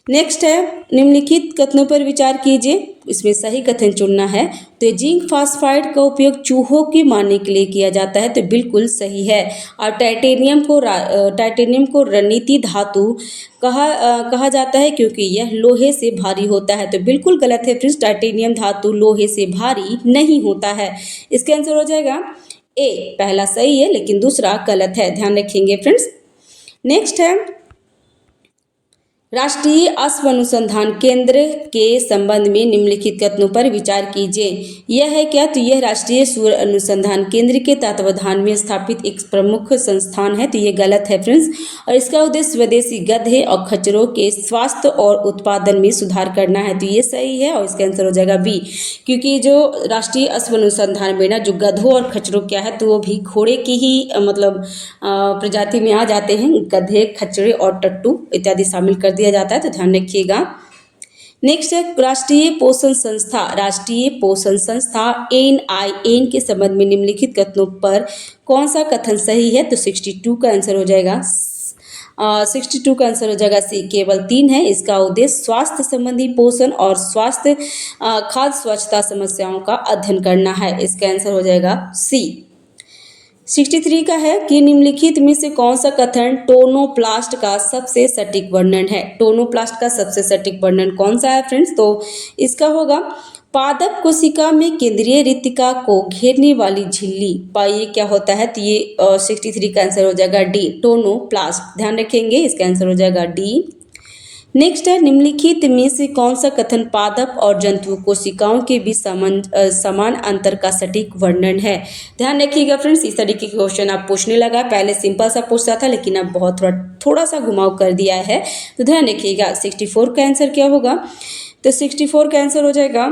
नेक्स्ट है निम्नलिखित कथनों पर विचार कीजिए, इसमें सही कथन चुनना है। तो जिंक फास्फाइड का उपयोग चूहों के मारने के लिए किया जाता है, तो बिल्कुल सही है। और टाइटेनियम को रणनीति धातु कहा जाता है क्योंकि यह लोहे से भारी होता है, तो बिल्कुल गलत है फ्रेंड्स, टाइटेनियम धातु लोहे से भारी नहीं होता है। इसका आंसर हो जाएगा ए, पहला सही है लेकिन दूसरा गलत है, ध्यान रखेंगे फ्रेंड्स। नेक्स्ट है राष्ट्रीय अश्व अनुसंधान केंद्र के संबंध में निम्नलिखित कथनों पर विचार कीजिए। यह है क्या? तो यह राष्ट्रीय सूर्य अनुसंधान केंद्र के तत्वावधान में स्थापित एक प्रमुख संस्थान है, तो ये गलत है फ्रेंड्स। और इसका उद्देश्य स्वदेशी गधे और खच्चरों के स्वास्थ्य और उत्पादन में सुधार करना है, तो ये सही है और इसका आंसर हो जाएगा बी, क्योंकि जो राष्ट्रीय अश्व अनुसंधान में ना जो गधों और खच्चरों क्या है, तो वो भी घोड़े की ही मतलब प्रजाति में आ जाते हैं। गधे, खच्चरे और टट्टू इत्यादि शामिल कर दिया जाता है, तो ध्यान रखिएगा। नेक्स्ट है राष्ट्रीय पोषण संस्था NIN के संबंध में निम्नलिखित कथनों पर कौन सा कथन सही है? तो 62 का आंसर हो जाएगा 62 का आंसर हो जाएगा सी, केवल 3 है। इसका उद्देश्य स्वास्थ्य संबंधी पोषण और खाद्य स्वच्छता समस्याओं का अध्ययन करना है, इसका आंसर हो जाएगा सी। 63 का है कि निम्नलिखित में से कौन सा कथन टोनोप्लास्ट का सबसे सटीक वर्णन है? टोनोप्लास्ट का सबसे सटीक वर्णन कौन सा है फ्रेंड्स? तो इसका होगा पादप कोशिका में केंद्रीय रिक्तिका को घेरने वाली झिल्ली, पाइए क्या होता है? तो ये 63 का आंसर हो जाएगा डी, टोनोप्लास्ट, ध्यान रखेंगे, इसका आंसर हो जाएगा डी। नेक्स्ट है निम्नलिखित में से कौन सा कथन पादप और जंतु कोशिकाओं के बीच समान अंतर का सटीक वर्णन है? ध्यान रखिएगा फ्रेंड्स, इस तरीके के क्वेश्चन आप पूछने लगा, पहले सिंपल सा पूछता था लेकिन अब बहुत थोड़ा सा घुमाव कर दिया है, तो ध्यान रखिएगा। 64 का आंसर क्या होगा? तो 64 का आंसर हो जाएगा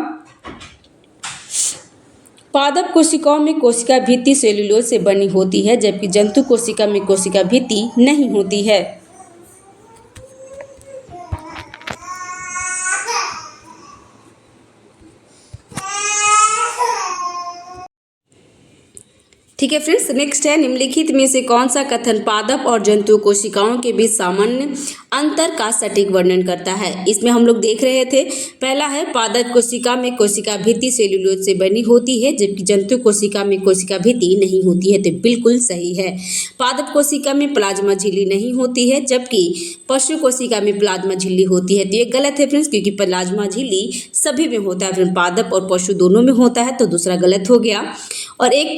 पादप कोशिकाओं में कोशिका भित्ति सेल्यूलोज से बनी होती है, जबकि जंतु कोशिका में कोशिका भित्ति नहीं होती है। ठीक है फ्रेंड्स, नेक्स्ट है निम्नलिखित में से कौन सा कथन पादप और जंतु कोशिकाओं के बीच सामान्य अंतर का सटीक वर्णन करता है? इसमें हम लोग देख रहे थे, पहला है पादप कोशिका में कोशिका भित्ति सेल्यूलोज से बनी होती है, जबकि जंतु कोशिका में कोशिका भित्ति नहीं होती है, तो बिल्कुल सही है। पादप कोशिका में प्लाज्मा झिल्ली नहीं होती है, जबकि पशु कोशिका में प्लाज्मा झिल्ली होती है, तो ये गलत है फ्रेंड्स, क्योंकि प्लाज्मा झिल्ली सभी में होता है फ्रेंड्स, पादप और पशु दोनों में होता है, तो दूसरा गलत हो गया। और एक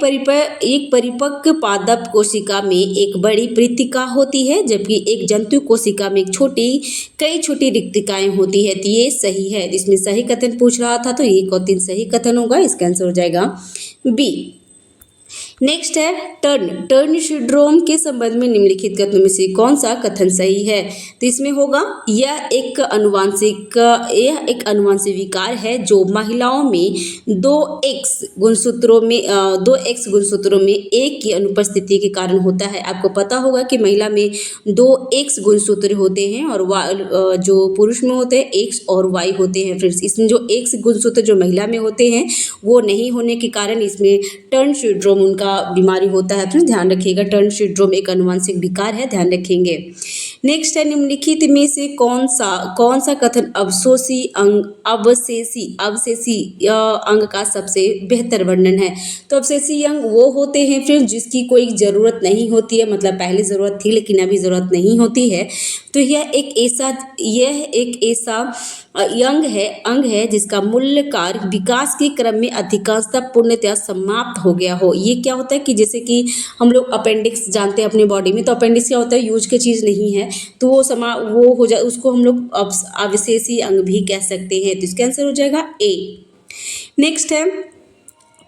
परिपक्व पादप कोशिका में एक बड़ी पृत्तिका होती है, जबकि एक जंतु कोशिका में कई छोटी रिक्तिकाएं होती है, तो ये सही है। इसमें सही कथन पूछ रहा था, तो ये 3 सही कथन होगा, इसका आंसर हो जाएगा बी। नेक्स्ट है टर्न सिंड्रोम के संबंध में निम्नलिखित कथनों में से कौन सा कथन सही है? तो इसमें होगा यह एक अनुवांशिक विकार है जो महिलाओं में 2X गुणसूत्रों में एक की अनुपस्थिति के कारण होता है। आपको पता होगा कि महिला में 2X गुणसूत्र होते हैं और जो पुरुष में होते हैं X और Y होते हैं फ्रेंड्स। इसमें जो X गुणसूत्र जो महिला में होते हैं वो नहीं होने के कारण इसमें टर्न सिंड्रोम उनका बीमारी होता है, तो ध्यान रखिएगा। टर्न सिंड्रोम एक अनुवांशिक विकार है, ध्यान रखेंगे। नेक्स्ट है निम्नलिखित में से कौन सा कथन अवशेषी अंग का सबसे बेहतर वर्णन है? तो अवशेषी अंग वो होते हैं फ्रेंड्स जिसकी कोई ज़रूरत नहीं होती है, मतलब पहले ज़रूरत थी लेकिन अभी ज़रूरत नहीं होती है, तो यह एक ऐसा अंग है जिसका मूल कार्य विकास के क्रम में अधिकांशतः पूर्णतः समाप्त हो गया हो। ये क्या होता है कि जैसे कि हम लोग अपेंडिक्स जानते हैं अपने बॉडी में, तो अपेंडिक्स क्या होता है? यूज की चीज़ नहीं है, तो वो हो जाए, उसको हम लोग अवशेषी अंग भी कह सकते हैं, तो इसका आंसर हो जाएगा ए। नेक्स्ट है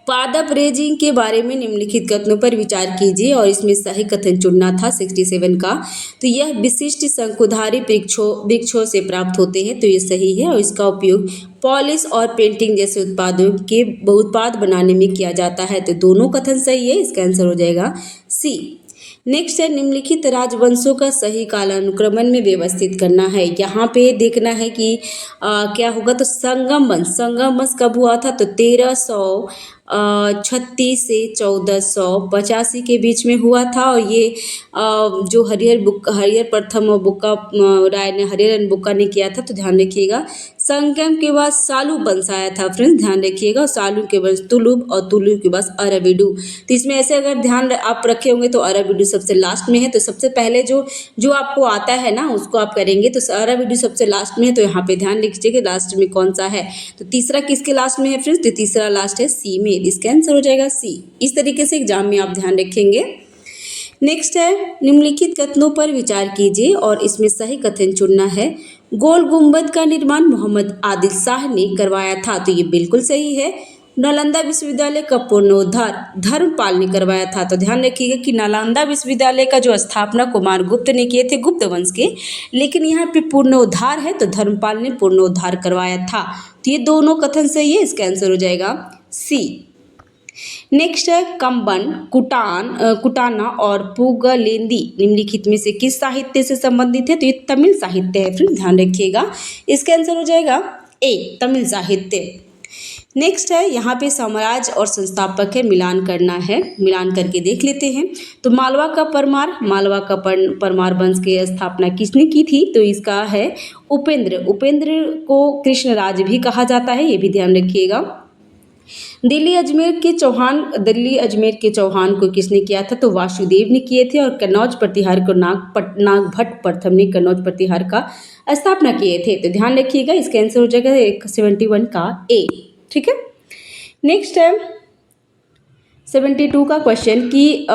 पादप रेजिंग के बारे में निम्नलिखित कथनों पर विचार कीजिए और इसमें सही कथन चुनना था 67 का। तो यह विशिष्ट शंकुधारी वृक्षों से प्राप्त होते हैं, तो ये सही है और इसका उपयोग पॉलिश और पेंटिंग जैसे उत्पाद बनाने में किया जाता है, तो दोनों कथन सही है, इसका आंसर हो जाएगा सी। नेक्स्ट है निम्नलिखित राजवंशों का सही कालानुक्रमण में व्यवस्थित करना है। यहाँ पे देखना है कि क्या होगा, तो संगम वंश कब हुआ था? तो 36 से 1485 के बीच में हुआ था। और ये जो हरिहर प्रथम बुक्का राय ने हरिहर बुक्का ने किया था। तो ध्यान रखिएगा संगम के बाद सालू वंश आया था फ्रेंड्स, ध्यान रखिएगा। सालू के वंश तुलुब और तुलुब के बाद अरविडू। तो इसमें ऐसे अगर ध्यान आप रखे होंगे तो अरविडू सबसे लास्ट में है। तो सबसे पहले जो आपको आता है ना उसको आप करेंगे। तो अरविडू सबसे लास्ट में है, तो यहाँ पे ध्यान रखिए कि लास्ट में कौन सा है। तो तीसरा किसके लास्ट में है फ्रेंड्स, तो तीसरा लास्ट है सी में। इसका आंसर हो जाएगा सी। इस तरीके से एग्जाम में आप ध्यान रखेंगे। नेक्स्ट है निम्नलिखित कथनों पर विचार कीजिए और इसमें सही कथन चुनना है। गोल गुंबद का निर्माण मोहम्मद आदिल शाह ने करवाया था। तो ये बिल्कुल सही है। नालंदा विश्वविद्यालय का पुनरुद्धार धर्मपाल ने करवाया था। तो ध्यान रखिएगा कि नालंदा विश्वविद्यालय का जो स्थापना कुमार गुप्त ने किए थे, गुप्त वंश के, लेकिन यहाँ पे पुनरुद्धार है तो धर्मपाल ने पुनरुद्धार करवाया था। तो ये दोनों कथन सही है, इसका आंसर हो जाएगा सी। नेक्स्ट है कंबन, कुटाना और पुगलेंदी निम्नलिखित में से किस साहित्य से संबंधित है। तो ये तमिल साहित्य है फ्रेंड, ध्यान रखिएगा। इसका आंसर हो जाएगा ए, तमिल साहित्य। नेक्स्ट है यहाँ पे साम्राज्य और संस्थापक है, मिलान करना है, मिलान करके देख लेते हैं। तो मालवा का परमार वंश की स्थापना किसने की थी। तो इसका है उपेंद्र को कृष्णराज भी कहा जाता है, ये भी ध्यान रखिएगा। दिल्ली अजमेर के चौहान को किसने किया था। तो वासुदेव ने किए थे। और कन्नौज प्रतिहार को नागभट्ट प्रथम ने कन्नौज प्रतिहार का स्थापना किए थे। तो ध्यान रखिएगा, इसका आंसर हो जाएगा 71 का ए। ठीक है। नेक्स्ट है 72 का क्वेश्चन कि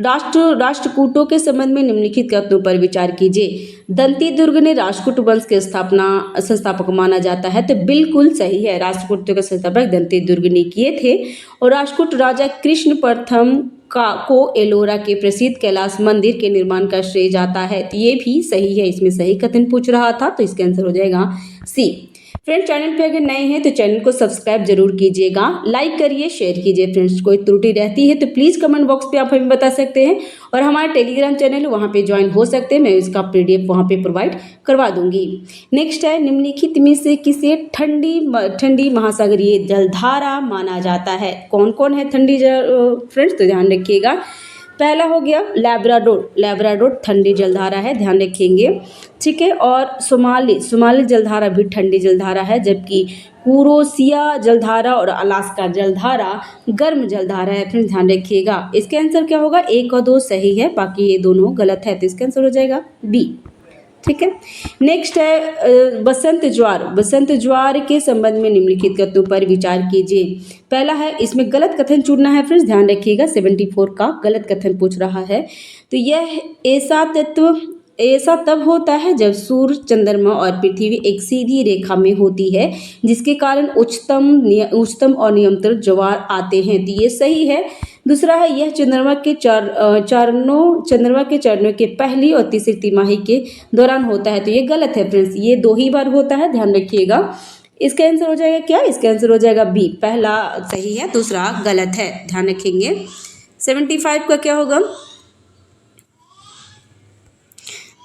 राष्ट्रकूटों के संबंध में निम्नलिखित कथनों पर विचार कीजिए। दंती दुर्ग ने राष्ट्रकूट वंश के संस्थापक माना जाता है। तो बिल्कुल सही है, राष्ट्रकूटों के संस्थापक दंती दुर्ग ने किए थे। और राष्ट्रकूट राजा कृष्ण प्रथम को एलोरा के प्रसिद्ध कैलाश मंदिर के निर्माण का श्रेय जाता है। तो ये भी सही है, इसमें सही कथन पूछ रहा था। तो इसका आंसर हो जाएगा सी। फ्रेंड्स चैनल पे अगर नए हैं तो चैनल को सब्सक्राइब जरूर कीजिएगा, लाइक करिए, शेयर कीजिए। फ्रेंड्स कोई त्रुटि रहती है तो प्लीज़ कमेंट बॉक्स पे आप हमें बता सकते हैं। और हमारा टेलीग्राम चैनल है, वहाँ पे ज्वाइन हो सकते हैं, मैं इसका PDF वहाँ पे प्रोवाइड करवा दूंगी। नेक्स्ट है निम्नलिखित में से किसे ठंडी महासागरीय जलधारा माना जाता है। कौन कौन है ठंडी फ्रेंड्स, तो ध्यान रखिएगा। पहला हो गया लैब्राडोर ठंडी जलधारा है, ध्यान रखेंगे। ठीक है। और सोमाली जलधारा भी ठंडी जलधारा है, जबकि कुरोशिया जलधारा और अलास्का जलधारा गर्म जलधारा है। फिर ध्यान रखिएगा, इसके आंसर क्या होगा, 1 और 2 सही है, बाकी ये दोनों गलत है। तो इसका आंसर हो जाएगा बी। ठीक है। नेक्स्ट है बसंत ज्वार के संबंध में निम्नलिखित कथनों पर विचार कीजिए। पहला है, इसमें गलत कथन चुनना है फ्रेंड्स, ध्यान रखिएगा। 74 का गलत कथन पूछ रहा है। तो यह ऐसा तब होता है जब सूर्य, चंद्रमा और पृथ्वी एक सीधी रेखा में होती है, जिसके कारण उच्चतम और निम्नतम ज्वार आते हैं। तो ये सही है। दूसरा है, यह चंद्रमा के चरणों के पहली और तीसरी तिमाही के दौरान होता है। तो ये गलत है फ्रेंड्स, ये 2 ही बार होता है, ध्यान रखिएगा। इसका आंसर हो जाएगा क्या, इसका आंसर हो जाएगा बी। पहला सही है, दूसरा गलत है, ध्यान रखेंगे। 75 का क्या होगा,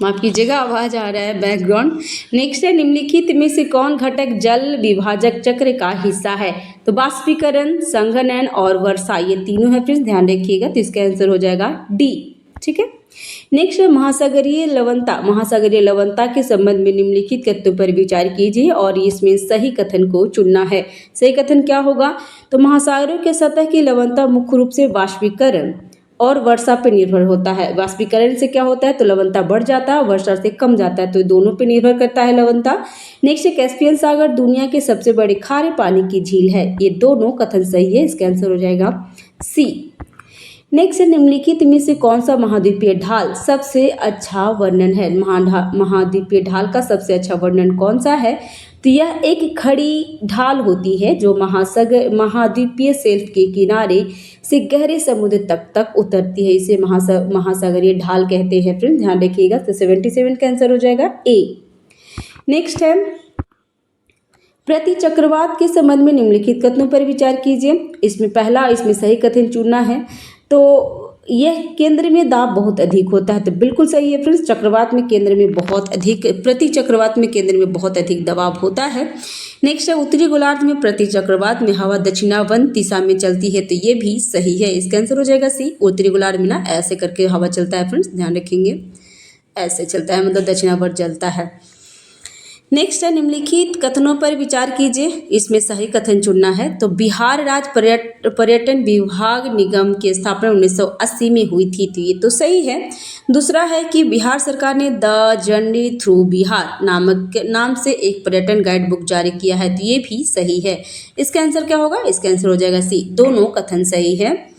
माफ कीजिएगा आवाज आ रहा है बैकग्राउंड। नेक्स्ट है, निम्नलिखित में से कौन घटक जल विभाजक चक्र का हिस्सा है। तो वाष्पीकरण, संघनन और वर्षा, ये तीनों है फ्रेंड्स, ध्यान रखिएगा। तो इसका आंसर हो जाएगा डी। ठीक है। नेक्स्ट है महासागरीय लवणता के संबंध में निम्नलिखित कथनों पर विचार कीजिए और इसमें सही कथन को चुनना है। सही कथन क्या होगा, तो महासागरों के सतह की लवणता मुख्य रूप से वाष्पीकरण और वर्षा पे निर्भर होता है। वाष्पीकरण से क्या होता है, तो लवणता बढ़ जाता है, वर्षा से कम जाता है, तो दोनों पे निर्भर करता है लवणता। नेक्स्ट है, कैस्पियन सागर दुनिया के सबसे बड़े खारे पानी की झील है। ये दोनों कथन सही है, इसका आंसर हो जाएगा सी। नेक्स्ट है, निम्नलिखित में से कौन सा महाद्वीपीय ढाल सबसे अच्छा वर्णन है। महाद्वीपीय ढाल का सबसे अच्छा वर्णन कौन सा है, तो यह एक खड़ी ढाल होती है जो महाद्वीपीय शेल्फ के किनारे से गहरे समुद्र तक उतरती है। इसे महासागरीय ढाल कहते हैं फ्रेंड, ध्यान रखिएगा। तो 77 का आंसर हो जाएगा ए। नेक्स्ट है, प्रति चक्रवात के संबंध में निम्नलिखित कथनों पर विचार कीजिए। इसमें सही कथन चुनना है। तो यह केंद्र में दाब बहुत अधिक होता है, तो बिल्कुल सही है फ्रेंड्स। चक्रवात में केंद्र में बहुत अधिक, प्रति चक्रवात में केंद्र में बहुत अधिक दबाव होता है। नेक्स्ट है उत्तरी गोलार्ध में प्रति चक्रवात में हवा दक्षिणावर्त दिशा में चलती है, तो ये भी सही है। इसका आंसर हो जाएगा सी। उत्तरी गोलार्ध में ना ऐसे करके हवा चलता है फ्रेंड्स, ध्यान रखेंगे, ऐसे चलता है, मतलब दक्षिणावर्त चलता है। नेक्स्ट है निम्नलिखित कथनों पर विचार कीजिए, इसमें सही कथन चुनना है। तो बिहार राज्य पर्यटन विभाग निगम की स्थापना 1980 में हुई थी, तो ये तो सही है। दूसरा है कि बिहार सरकार ने द जर्नी थ्रू बिहार नाम से एक पर्यटन गाइड बुक जारी किया है, तो ये भी सही है। इसका आंसर क्या होगा? इसका आंसर हो जाएगा सी। दोनों कथन सही है।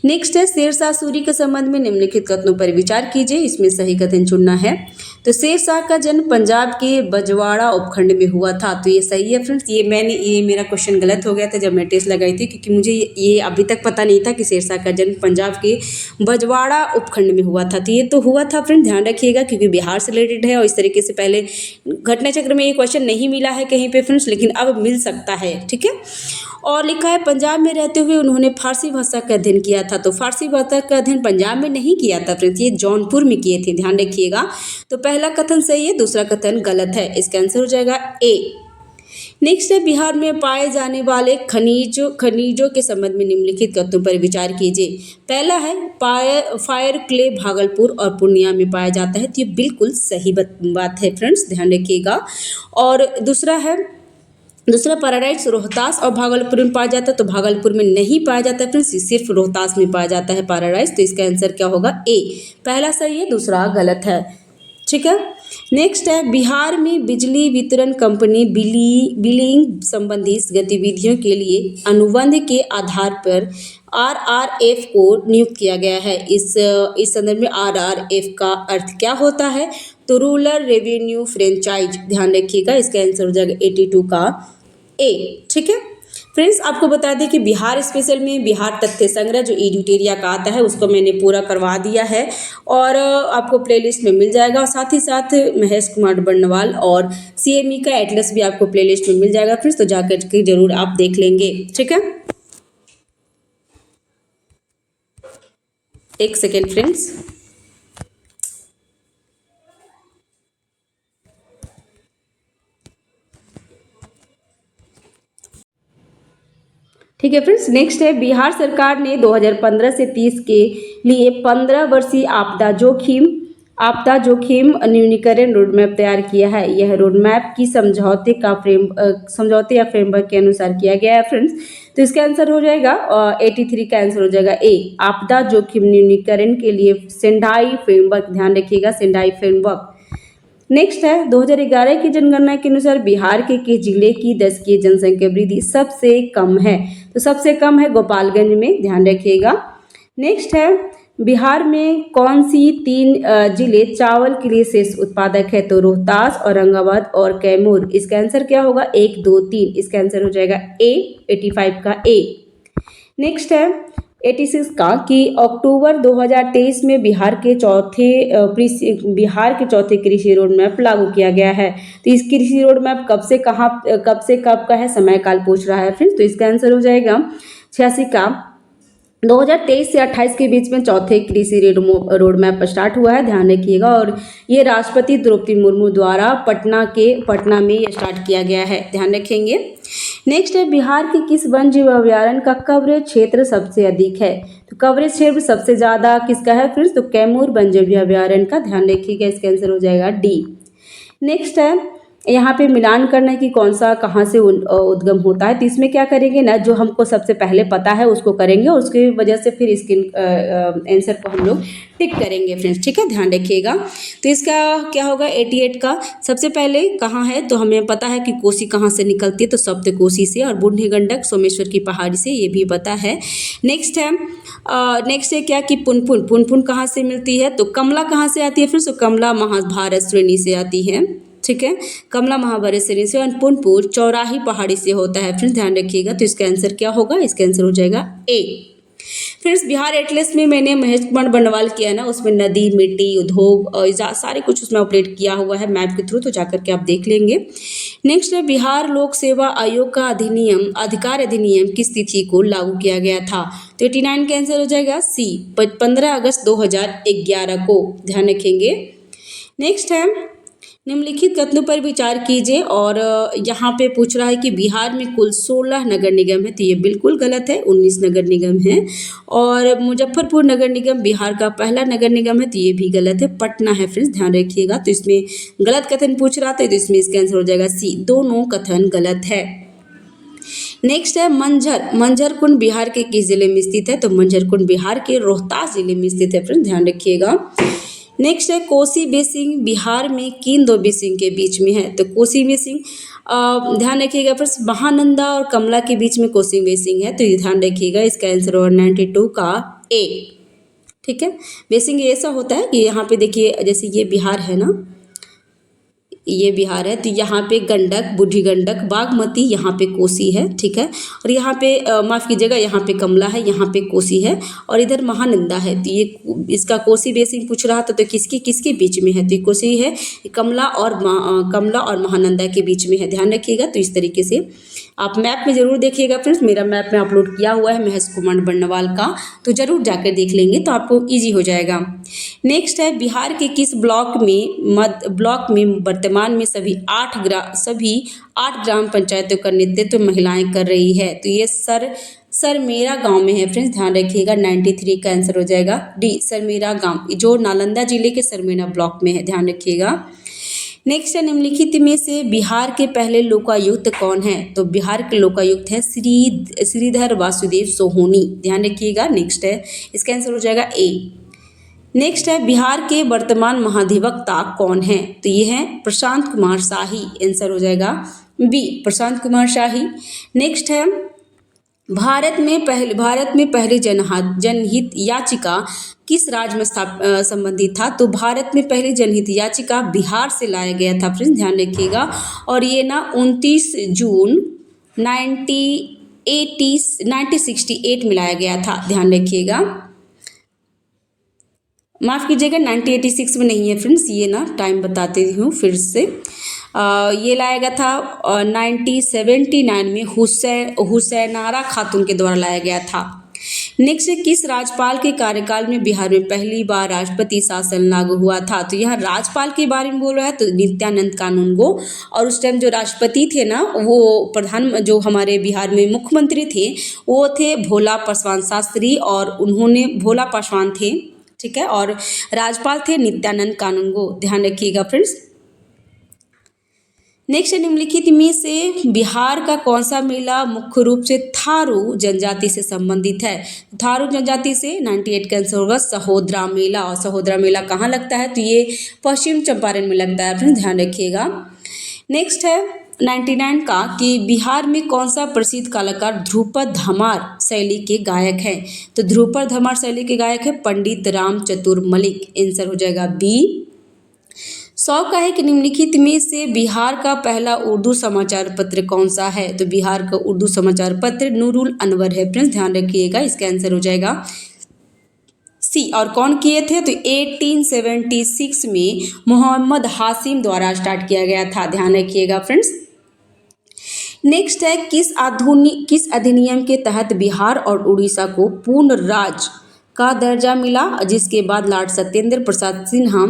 नेक्स्ट है शेरशाह सूरी के संबंध में निम्नलिखित कथनों पर विचार कीजिए, इसमें सही कथन चुनना है। तो शेरशाह का जन्म पंजाब के बजवाड़ा उपखंड में हुआ था, तो ये सही है फ्रेंड्स। ये मेरा क्वेश्चन गलत हो गया था जब मैं टेस्ट लगाई थी, क्योंकि मुझे ये अभी तक पता नहीं था कि शेरशाह का जन्म पंजाब के बजवाड़ा उपखंड में हुआ था, तो ये तो हुआ था फ्रेंड्स, ध्यान रखिएगा, क्योंकि बिहार से रिलेटेड है और इस तरीके से पहले घटना चक्र में ये क्वेश्चन नहीं मिला है कहीं पे फ्रेंड्स, लेकिन अब मिल सकता है, ठीक है। और लिखा है पंजाब में रहते हुए उन्होंने फारसी भाषा का अध्ययन किया था, तो फारसी भाषा का अध्ययन पंजाब में नहीं किया था फ्रेंड्स, ये जौनपुर में किए थे, ध्यान रखिएगा। तो पहला कथन सही है, दूसरा कथन गलत है। इसका आंसर हो जाएगा ए। नेक्स्ट है बिहार में पाए जाने वाले खनिजों के संबंध में निम्नलिखित कथनों पर विचार कीजिए। पहला है फायर क्ले भागलपुर और पूर्णिया में पाया जाता है, तो ये बिल्कुल सही बात है फ्रेंड्स, ध्यान रखिएगा। और दूसरा पैराडाइट्स रोहतास और भागलपुर में पाया जाता है, तो भागलपुर में नहीं पाया जाता है फ्रेंड्स, सिर्फ रोहतास में पाया जाता है पैराडाइट्स, तो इसका आंसर क्या होगा? ए। पहला सही है, दूसरा गलत है, ठीक है। नेक्स्ट है बिहार में बिजली वितरण कंपनी बिलिंग संबंधी गतिविधियों के लिए अनुबंध के आधार पर RRF को नियुक्त किया गया है। इस संदर्भ में RRF का अर्थ क्या होता है? तो रूरल रेवेन्यू फ्रेंचाइज, ध्यान रखिएगा। इसका आंसर हो जाएगा 82 का ए, ठीक है फ्रेंड्स। आपको बता दें कि बिहार स्पेशल में बिहार तथ्य संग्रह जो एडिटोरिया का आता है उसको मैंने पूरा करवा दिया है और आपको प्लेलिस्ट में मिल जाएगा, और साथ ही साथ महेश कुमार बर्नवाल और CME का एटलस भी आपको प्लेलिस्ट में मिल जाएगा फ्रेंड्स, तो जाकर के जरूर आप देख लेंगे, ठीक है। एक सेकेंड फ्रेंड्स, ठीक है फ्रेंड्स। नेक्स्ट है बिहार सरकार ने 2015 से 30 के लिए 15 वर्षीय आपदा जोखिम न्यूनीकरण रोड मैप तैयार किया है। यह रोड मैप की समझौते या फ्रेमवर्क के अनुसार किया गया है फ्रेंड्स, तो इसका आंसर हो जाएगा 83 का आंसर हो जाएगा ए। आपदा जोखिम न्यूनीकरण के लिए सेंडाई फ्रेमवर्क, ध्यान रखिएगा, सेंडाई फ्रेमवर्क। नेक्स्ट है 2011 की जनगणना के अनुसार बिहार के किस जिले की दशकीय जनसंख्या वृद्धि सबसे कम है? तो सबसे कम है गोपालगंज में, ध्यान रखिएगा। नेक्स्ट है बिहार में कौन सी 3 जिले चावल के लिए शीर्ष उत्पादक है? तो रोहतास, औरंगाबाद और कैमूर। इसका आंसर क्या होगा? 1, 2, 3। इसका आंसर हो जाएगा ए, 85 का ए। नेक्स्ट है 86 का कि अक्टूबर 2023 में बिहार के चौथे कृषि रोड मैप लागू किया गया है। तो इस कृषि रोड मैप कब से कब का है? समय काल पूछ रहा है फ्रेंड्स, तो इसका आंसर हो जाएगा 86 का 2023 से 28 के बीच में चौथे कृषि रोड मैप स्टार्ट हुआ है, ध्यान रखिएगा। और ये राष्ट्रपति द्रौपदी मुर्मू द्वारा पटना में ये स्टार्ट किया गया है, ध्यान रखेंगे। नेक्स्ट है बिहार के किस वन जीव अभयारण्य का कवरेज क्षेत्र सबसे अधिक है? तो कवरेज क्षेत्र सबसे ज़्यादा किसका है फ्रेंड्स? तो कैमूर वन जीव अभयारण्य का, ध्यान रखिएगा। इसका आंसर हो जाएगा डी। नेक्स्ट है यहाँ पे मिलान करना कि कौन सा कहाँ से उद्गम होता है, तो इसमें क्या करेंगे ना, जो हमको सबसे पहले पता है उसको करेंगे और उसकी वजह से फिर इसके आंसर को हम लोग टिक करेंगे फ्रेंड्स, ठीक है, ध्यान रखिएगा। तो इसका क्या होगा 88 का सबसे पहले कहाँ है? तो हमें पता है कि कोसी कहाँ से निकलती है, तो सप्तकोसी से, और बूढ़ी गंडक सोमेश्वर की पहाड़ी से, ये भी पता है। नेक्स्ट है क्या कि पुनपुन कहाँ से मिलती है? तो कमला कहाँ से आती है फ्रेंड्स? तो कमला महाभारत श्रेणी से आती है, ठीक है, कमला महाभारत श्रेणी से। और पुनपुन चौराही पहाड़ी से होता है फ्रेंड्स, ध्यान रखिएगा। तो इसका आंसर क्या होगा? इसका आंसर हो जाएगा ए। फ्रेंड्स बिहार एटलस में मैंने महेश कुमार बंडवाल किया ना, उसमें नदी, मिट्टी, उद्योग सारे कुछ उसमें अपडेट किया हुआ है मैप के थ्रू, तो जाकर के आप देख लेंगे। नेक्स्ट है बिहार लोक सेवा आयोग का अधिकार अधिनियम किस तिथि को लागू किया गया था? तो 89 का आंसर हो जाएगा सी, 15 अगस्त 2011 को, ध्यान रखेंगे। नेक्स्ट है निम्नलिखित कथनों पर विचार कीजिए, और यहाँ पे पूछ रहा है कि बिहार में कुल 16 नगर निगम है, तो ये बिल्कुल गलत है, 19 नगर निगम है। और मुजफ्फरपुर नगर निगम बिहार का पहला नगर निगम है, तो ये भी गलत है, पटना है फ्रेंड्स, ध्यान रखिएगा। तो इसमें गलत कथन पूछ रहा था, तो इसमें इसका आंसर हो जाएगा सी, दोनों कथन गलत है। नेक्स्ट है मंझर कुंड बिहार के किस जिले में स्थित है? तो मंझर कुंड बिहार के रोहतास जिले में स्थित है फ्रेंड्स, ध्यान रखिएगा। नेक्स्ट है कोसी बेसिन बिहार में किन दो बेसिन के बीच में है? तो कोसी बेसिन ध्यान रखिएगा फ्रेंड्स, महानंदा और कमला के बीच में कोसी बेसिन है, तो ये ध्यान रखिएगा, इसका आंसर होगा 92 का ए। ठीक है, बेसिन ऐसा होता है कि यहाँ पे देखिए, जैसे ये बिहार है ना, ये बिहार है, तो यहाँ पे गंडक, बूढ़ी गंडक, बागमती, यहाँ पे कोसी है, ठीक है। और यहाँ पे माफ़ कीजिएगा, यहाँ पे कमला है, यहाँ पे कोसी है, और इधर महानंदा है। तो ये इसका कोसी बेसिन पूछ रहा था, तो किसके किसके बीच में है? तो कोसी है, कमला और महानंदा के बीच में है, ध्यान रखिएगा। तो इस तरीके से आप मैप में ज़रूर देखिएगा फ्रेंड्स, मेरा मैप में अपलोड किया हुआ है महेश कुमार बंडवाल का, तो ज़रूर जाकर देख लेंगे, तो आपको ईजी हो जाएगा। नेक्स्ट है बिहार के किस ब्लॉक में वर्तमान में सभी 8 ग्राम पंचायतों का नेतृत्व महिलाएं कर रही है? तो ये सरमेरा गांव में है फ्रेंड्स, ध्यान रखिएगा, 93 का आंसर हो जाएगा डी, सरमेरा गांव, जो नालंदा जिले के सरमेरा ब्लॉक में है, ध्यान रखिएगा। नेक्स्ट है निम्नलिखित में से बिहार के पहले लोकायुक्त कौन है? तो बिहार के लोकायुक्त हैं श्रीधर वासुदेव सोहोनी, ध्यान रखिएगा। नेक्स्ट है, इसका आंसर हो जाएगा ए। नेक्स्ट है बिहार के वर्तमान महाधिवक्ता कौन है? तो ये है प्रशांत कुमार शाही, आंसर हो जाएगा बी, प्रशांत कुमार शाही। नेक्स्ट है भारत में पहली जनहित याचिका किस राज्य में संबंधित था? तो भारत में पहली जनहित याचिका बिहार से लाया गया था फ्रेंड्स, ध्यान रखिएगा। और ये ना 29 जून 1968 में लाया गया था, ध्यान रखिएगा। माफ़ कीजिएगा, 1986 में नहीं है फ्रेंड्स, ये ना टाइम बताती हूँ फिर से। ये लाया गया था 1979 में हुसैनारा खातून के द्वारा लाया गया था। नेक्स्ट, किस राज्यपाल के कार्यकाल में बिहार में पहली बार राष्ट्रपति शासन लागू हुआ था? तो यहाँ राज्यपाल के बारे में बोल रहा है, तो नित्यानंद कानूनगो। और उस टाइम जो राष्ट्रपति थे ना, वो जो हमारे बिहार में मुख्यमंत्री थे, वो थे भोला पासवान शास्त्री, और उन्होंने भोला पासवान थे, ठीक है। और राज्यपाल थे नित्यानंद कानूनगो, ध्यान रखिएगा फ्रेंड्स। नेक्स्ट, निम्नलिखित में से बिहार का कौन सा मेला मुख्य रूप से थारू जनजाति से संबंधित है? थारू जनजाति से 98 का आंसर होगा सहोदरा मेला। और सहोदरा मेला कहाँ लगता है? तो ये पश्चिम चंपारण में लगता है फ्रेंड्स, ध्यान रखिएगा। नेक्स्ट है 99 का कि बिहार में कौन सा प्रसिद्ध कलाकार ध्रुपद धमार शैली के गायक हैं? तो ध्रुपद धमार शैली के गायक है पंडित राम चतुर मलिक, आंसर हो जाएगा बी। 100 का है कि निम्नलिखित में से बिहार का पहला उर्दू समाचार पत्र कौन सा है? तो बिहार का उर्दू समाचार पत्र नूरुल अनवर है फ्रेंड्स, ध्यान रखिएगा, इसका आंसर हो जाएगा सी। और कौन किए थे? तो 1876 में मोहम्मद हाशिम द्वारा स्टार्ट किया गया था, ध्यान रखिएगा फ्रेंड्स। नेक्स्ट है किस अधिनियम के तहत बिहार और उड़ीसा को पूर्ण राज्य का दर्जा मिला, जिसके बाद लॉर्ड सत्येंद्र प्रसाद सिन्हा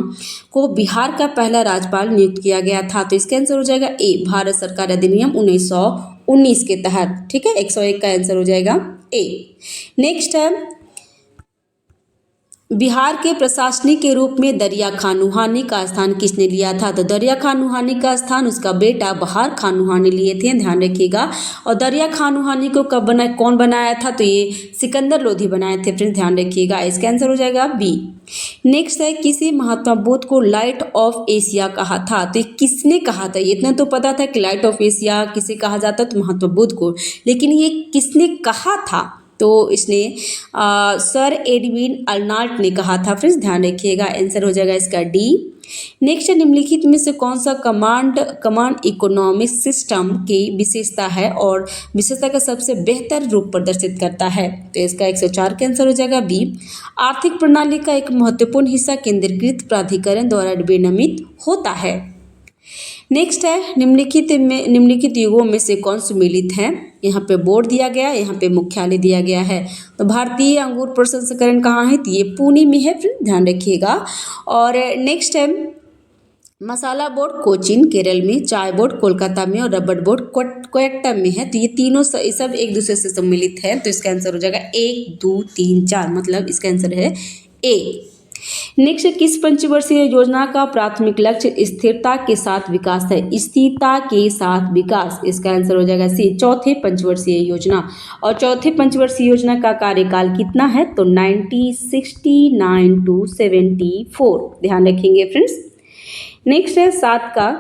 को बिहार का पहला राज्यपाल नियुक्त किया गया था? तो इसका आंसर हो जाएगा ए, भारत सरकार अधिनियम 1919 के तहत, ठीक है। 101 का आंसर हो जाएगा ए। नेक्स्ट है बिहार के प्रशासनिक के रूप में दरिया खान नुहानी का स्थान किसने लिया था? तो दरिया खान नुहानी का स्थान उसका बेटा बहार खान नुहानी लिए थे, ध्यान रखिएगा। और दरिया खान नुहानी को कौन बनाया था? तो ये सिकंदर लोधी बनाए थे फ्रेंड्स, ध्यान रखिएगा, इसका आंसर हो जाएगा बी। नेक्स्ट है किसी महात्मा बुद्ध को लाइट ऑफ एशिया कहा था? तो किसने कहा था? इतना तो पता था कि लाइट ऑफ एशिया किसे कहा जाता, तो महात्मा बुद्ध को, लेकिन ये किसने कहा था? तो इसने सर एडविन अर्नाल्ड ने कहा था फ्रेंड्स, ध्यान रखिएगा। आंसर हो जाएगा इसका डी। नेक्स्ट, निम्नलिखित में से कौन सा कमांड इकोनॉमिक सिस्टम की विशेषता है और विशेषता का सबसे बेहतर रूप प्रदर्शित करता है? तो इसका 104 का आंसर हो जाएगा बी। आर्थिक प्रणाली का एक महत्वपूर्ण हिस्सा केंद्रीकृत प्राधिकरण द्वारा विनियमित होता है। नेक्स्ट है, निम्नलिखित युगों में से कौन सुमेलित है? यहाँ पे बोर्ड दिया गया है, यहाँ पे मुख्यालय दिया गया है। तो भारतीय अंगूर प्रसंस्करण कहाँ है? तो ये पुणे में है, फिर ध्यान रखिएगा। और नेक्स्ट है, मसाला बोर्ड कोचीन केरल में, चाय बोर्ड कोलकाता में और रबर बोर्ड कोयट्टा में है। तो ये तीनों सब एक दूसरे से सम्मिलित है। तो इसका आंसर हो जाएगा 1 2 3 4, मतलब इसका आंसर है ए। नेक्स्ट, किस पंचवर्षीय योजना का प्राथमिक लक्ष्य स्थिरता के साथ विकास है? स्थिरता के साथ विकास, इसका आंसर हो जाएगा सी, चौथे पंचवर्षीय योजना। और चौथे पंचवर्षीय योजना का कार्यकाल कितना है? तो 1969 to 74, ध्यान रखेंगे फ्रेंड्स। नेक्स्ट है 7 का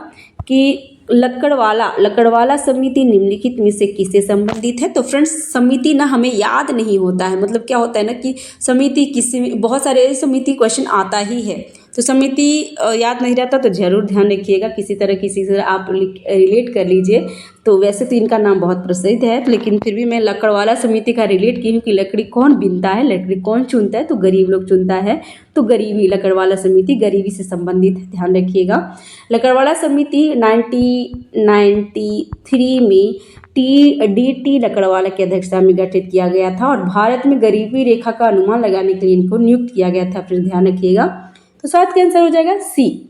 कि लकड़वाला समिति निम्नलिखित में से किससे संबंधित है? तो फ्रेंड्स, समिति ना हमें याद नहीं होता है, मतलब क्या होता है ना कि समिति किसी, बहुत सारे समिति क्वेश्चन आता ही है, तो समिति याद नहीं रहता तो जरूर ध्यान रखिएगा, किसी से आप रिलेट कर लीजिए। तो वैसे तो इनका नाम बहुत प्रसिद्ध है, लेकिन फिर भी मैं लकड़वाला समिति का रिलेट की हूँ कि लकड़ी कौन बीनता है, लकड़ी कौन चुनता है? तो गरीब लोग चुनता है। तो गरीबी, लकड़वाला समिति गरीबी से संबंधित है, ध्यान रखिएगा। लकड़वाला समिति 1993 में DT लकड़वाला की अध्यक्षता में गठित किया गया था और भारत में गरीबी रेखा का अनुमान लगाने के लिए इनको नियुक्त किया गया था, फिर ध्यान रखिएगा। तो 7 का आंसर हो जाएगा सी।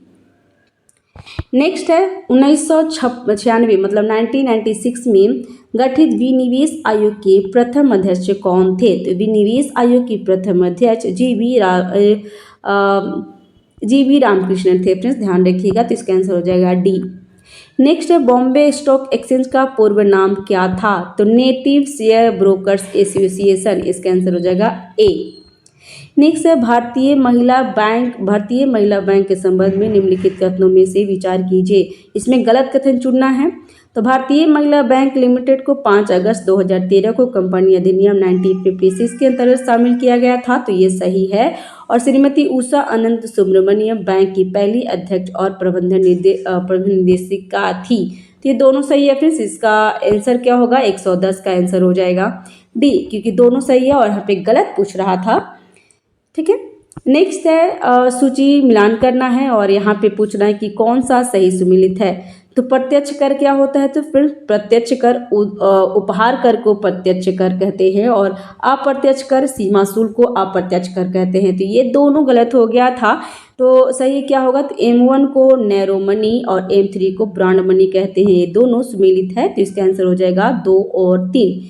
नेक्स्ट है 1996 मतलब 1996 में गठित विनिवेश आयोग के प्रथम अध्यक्ष कौन थे? तो विनिवेश आयोग के प्रथम अध्यक्ष जी वी रामकृष्णन थे, फ्रेंड्स ध्यान रखिएगा। तो इसका आंसर हो जाएगा डी। नेक्स्ट है, बॉम्बे स्टॉक एक्सचेंज का पूर्व नाम क्या था? तो नेटिव शेयर ब्रोकर्स एसोसिएशन, इसका आंसर हो जाएगा ए। नेक्स्ट है, भारतीय महिला बैंक के संबंध में निम्नलिखित कथनों में से विचार कीजिए। इसमें गलत कथन चुनना है। तो भारतीय महिला बैंक लिमिटेड को 5 अगस्त 2013 को कंपनी अधिनियम 1956 के अंतर्गत शामिल किया गया था, तो ये सही है। और श्रीमती उषा अनंत सुब्रमण्यम बैंक की पहली अध्यक्ष और प्रबंध निदेशिका थी। तो ये दोनों सही है फ्रेंड्स। इसका आंसर क्या होगा? 110 का आंसर हो जाएगा डी, क्योंकि दोनों सही है और यहाँ पे गलत पूछ रहा था। ठीक है, नेक्स्ट है सूची मिलान करना है और यहाँ पे पूछना है कि कौन सा सही सुमेलित है। तो प्रत्यक्ष कर क्या होता है? तो फिर प्रत्यक्ष कर उपहार कर को प्रत्यक्ष कर कहते हैं और अप्रत्यक्ष कर सीमा शुल्क को अप्रत्यक्ष कर कहते हैं। तो ये दोनों गलत हो गया था। तो सही क्या होगा? तो M1 को नैरो मनी और M3 को ब्रांड मनी कहते हैं। ये दोनों सुमेलित है, तो इसका आंसर हो जाएगा 2 और 3।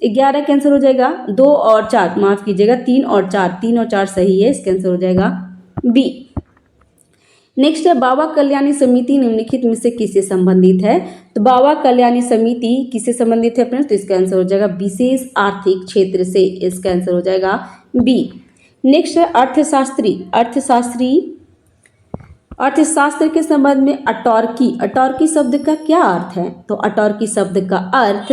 11 का आंसर हो जाएगा 2 और 4, माफ कीजिएगा 3 और 4 सही है। इसका आंसर हो जाएगा बी। नेक्स्ट है, बाबा कल्याणी समिति निम्नलिखित में से किससे संबंधित है? तो बाबा कल्याणी समिति किससे संबंधित है फ्रेंड्स? तो इसका आंसर हो जाएगा विशेष आर्थिक क्षेत्र से, इसका आंसर हो जाएगा बी। नेक्स्ट है, अर्थशास्त्र के संबंध में अटॉर्की शब्द का क्या अर्थ है? तो अटॉर्की शब्द का अर्थ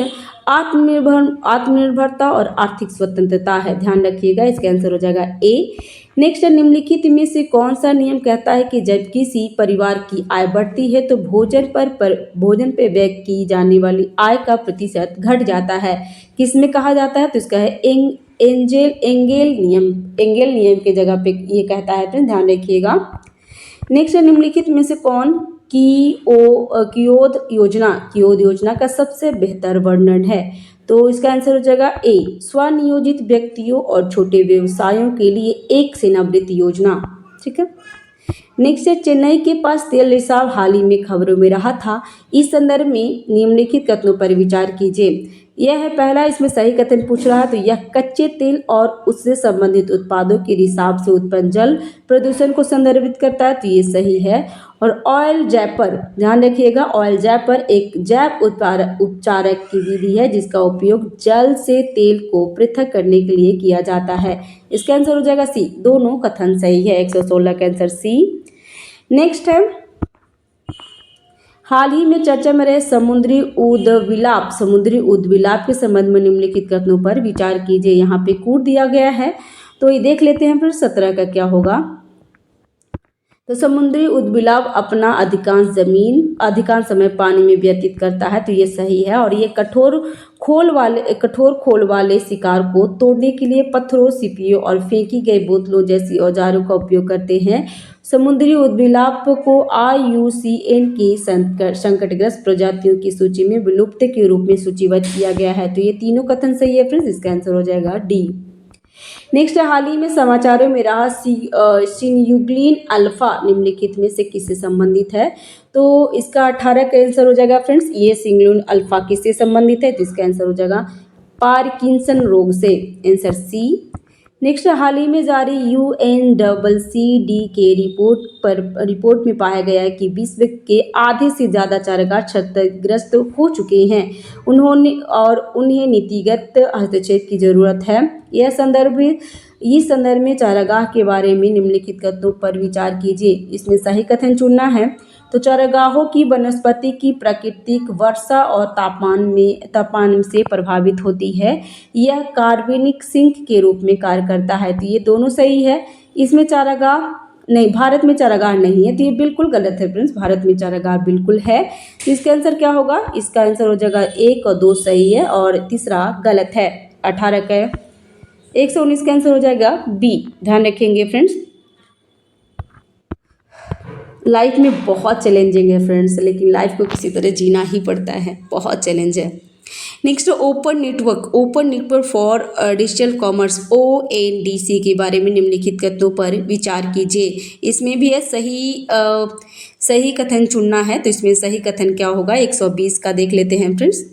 आत्मनिर्भरता और आर्थिक स्वतंत्रता है, ध्यान रखिएगा। इसका आंसर हो जाएगा ए। नेक्स्ट, निम्नलिखित में से कौन सा नियम कहता है कि जब किसी परिवार की आय बढ़ती है तो भोजन पर व्यय की जाने वाली आय का प्रतिशत घट जाता है? किसमें कहा जाता है? तो इसका है एंगेल नियम के जगह पे ये कहता है, तो ध्यान रखिएगा। नेक्स्ट, निम्नलिखित में से कौन कियोद योजना का सबसे बेहतर वर्णन है? तो इसका आंसर हो जाएगा ए, स्वनियोजित व्यक्तियों और छोटे व्यवसायों के लिए एक सेवानिवृत्ति योजना। ठीक है। नेक्स्ट है, चेन्नई के पास तेल रिसाव हाल ही में खबरों में रहा था। इस संदर्भ में निम्नलिखित कथनों पर विचार कीजिए। यह है पहला, इसमें सही कथन पूछ रहा है, तो यह कच्चे तेल और उससे संबंधित उत्पादों के रिसाव से उत्पन्न जल प्रदूषण को संदर्भित करता है, तो ये सही है। और ऑयल जैपर, ध्यान रखिएगा, ऑयल जैपर एक जैव उपचारक की विधि है जिसका उपयोग जल से तेल को पृथक करने के लिए किया जाता है। इसका आंसर हो जाएगा सी, दोनों कथन सही है। 116 का आंसर सी। नेक्स्ट है, हाल ही में चर्चा में रहे समुद्री उद्विलाप के संबंध में निम्नलिखित कथनों पर विचार कीजिए। यहाँ पे कूट दिया गया है, तो ये देख लेते हैं फिर 17 का क्या होगा। तो समुद्री उद्विलाप अपना अधिकांश समय पानी में व्यतीत करता है, तो ये सही है। और ये कठोर खोल वाले शिकार को तोड़ने के लिए पत्थरों, सीपियों और फेंकी गई बोतलों जैसी औजारों का उपयोग करते हैं। समुद्री उद्विलाप को IUCN की संकटग्रस्त प्रजातियों की सूची में विलुप्त के रूप में सूचीबद्ध किया गया है। तो ये तीनों कथन सही है फ्रेंड्स, इसका आंसर हो जाएगा डी। नेक्स्ट, हाल ही में समाचारों में रहा सिन्यूक्लिन अल्फा निम्नलिखित में से किससे संबंधित है। तो इसका 18 का आंसर हो जाएगा फ्रेंड्स, ये सिन्यूक्लिन अल्फा किससे संबंधित है, तो इसका आंसर हो जाएगा पार्किंसन रोग से, आंसर सी। नेक्स्ट, हाल ही में जारी UNCCD के रिपोर्ट में पाया गया है कि विश्व के आधे से ज़्यादा चारागाह क्षतिग्रस्त हो चुके हैं, उन्हें नीतिगत हस्तक्षेप की जरूरत है। इस संदर्भ में चारागाह के बारे में निम्नलिखित कथनों पर विचार कीजिए। इसमें सही कथन चुनना है। तो चारागाहों की वनस्पति की प्राकृतिक वर्षा और तापमान से प्रभावित होती है। यह कार्बनिक सिंक के रूप में कार्य करता है, तो ये दोनों सही है। इसमें चारागाह नहीं, भारत में चारागाह नहीं है, तो ये बिल्कुल गलत है फ्रेंड्स, भारत में चारागाह बिल्कुल है। तो इसका आंसर क्या होगा, इसका आंसर हो जाएगा 1 और 2 सही है और तीसरा गलत है। 18 का 119 का आंसर हो जाएगा बी, ध्यान रखेंगे फ्रेंड्स। लाइफ में बहुत चैलेंजिंग है फ्रेंड्स, लेकिन लाइफ को किसी तरह जीना ही पड़ता है, बहुत चैलेंज है। Next, open network for digital commerce ONDC के बारे में निम्नलिखित कथनों पर विचार कीजिए। इसमें भी है सही कथन चुनना है, तो इसमें सही कथन क्या होगा, 120 का देख लेते हैं फ्रेंड्स।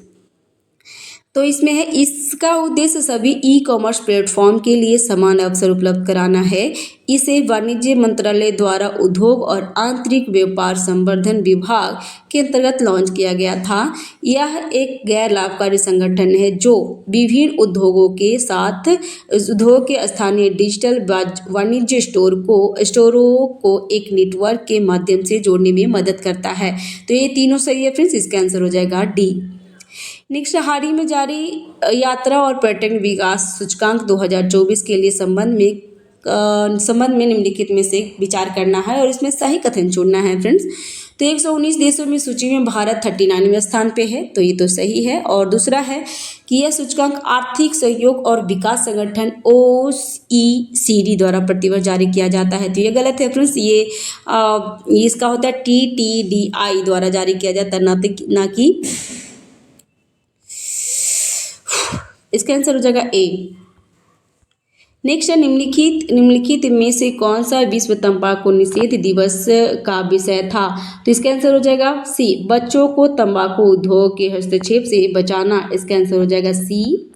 तो इसमें है, इसका उद्देश्य सभी ई-कॉमर्स प्लेटफॉर्म के लिए समान अवसर उपलब्ध कराना है। इसे वाणिज्य मंत्रालय द्वारा उद्योग और आंतरिक व्यापार संवर्धन विभाग के अंतर्गत लॉन्च किया गया था। यह एक गैर लाभकारी संगठन है जो विभिन्न उद्योगों के साथ उद्योग के स्थानीय डिजिटल वाणिज्य स्टोरों को एक नेटवर्क के माध्यम से जोड़ने में मदद करता है। तो ये तीनों सही है फ्रेंड्स, इसका आंसर हो जाएगा डी। नेक्स्ट, हाल ही में जारी यात्रा और पर्यटन विकास सूचकांक 2024 के लिए संबंध में निम्नलिखित में से विचार करना है और इसमें सही कथन चुनना है फ्रेंड्स। तो 119 देशों में सूची में भारत 39वें स्थान पे है, तो ये तो सही है। और दूसरा है कि यह सूचकांक आर्थिक सहयोग और विकास संगठन OECD द्वारा प्रतिवर्ष जारी किया जाता है, तो ये गलत है फ्रेंड्स। ये इसका होता है TTDI द्वारा जारी किया जाता है, ना कि इसका आंसर हो जाएगा ए। नेक्स्ट है, निम्नलिखित में से कौन सा विश्व तंबाकू निषेध दिवस का विषय था, तो इसका आंसर हो जाएगा सी, बच्चों को तंबाकू उद्योग के हस्तक्षेप से बचाना, इसका आंसर हो जाएगा सी।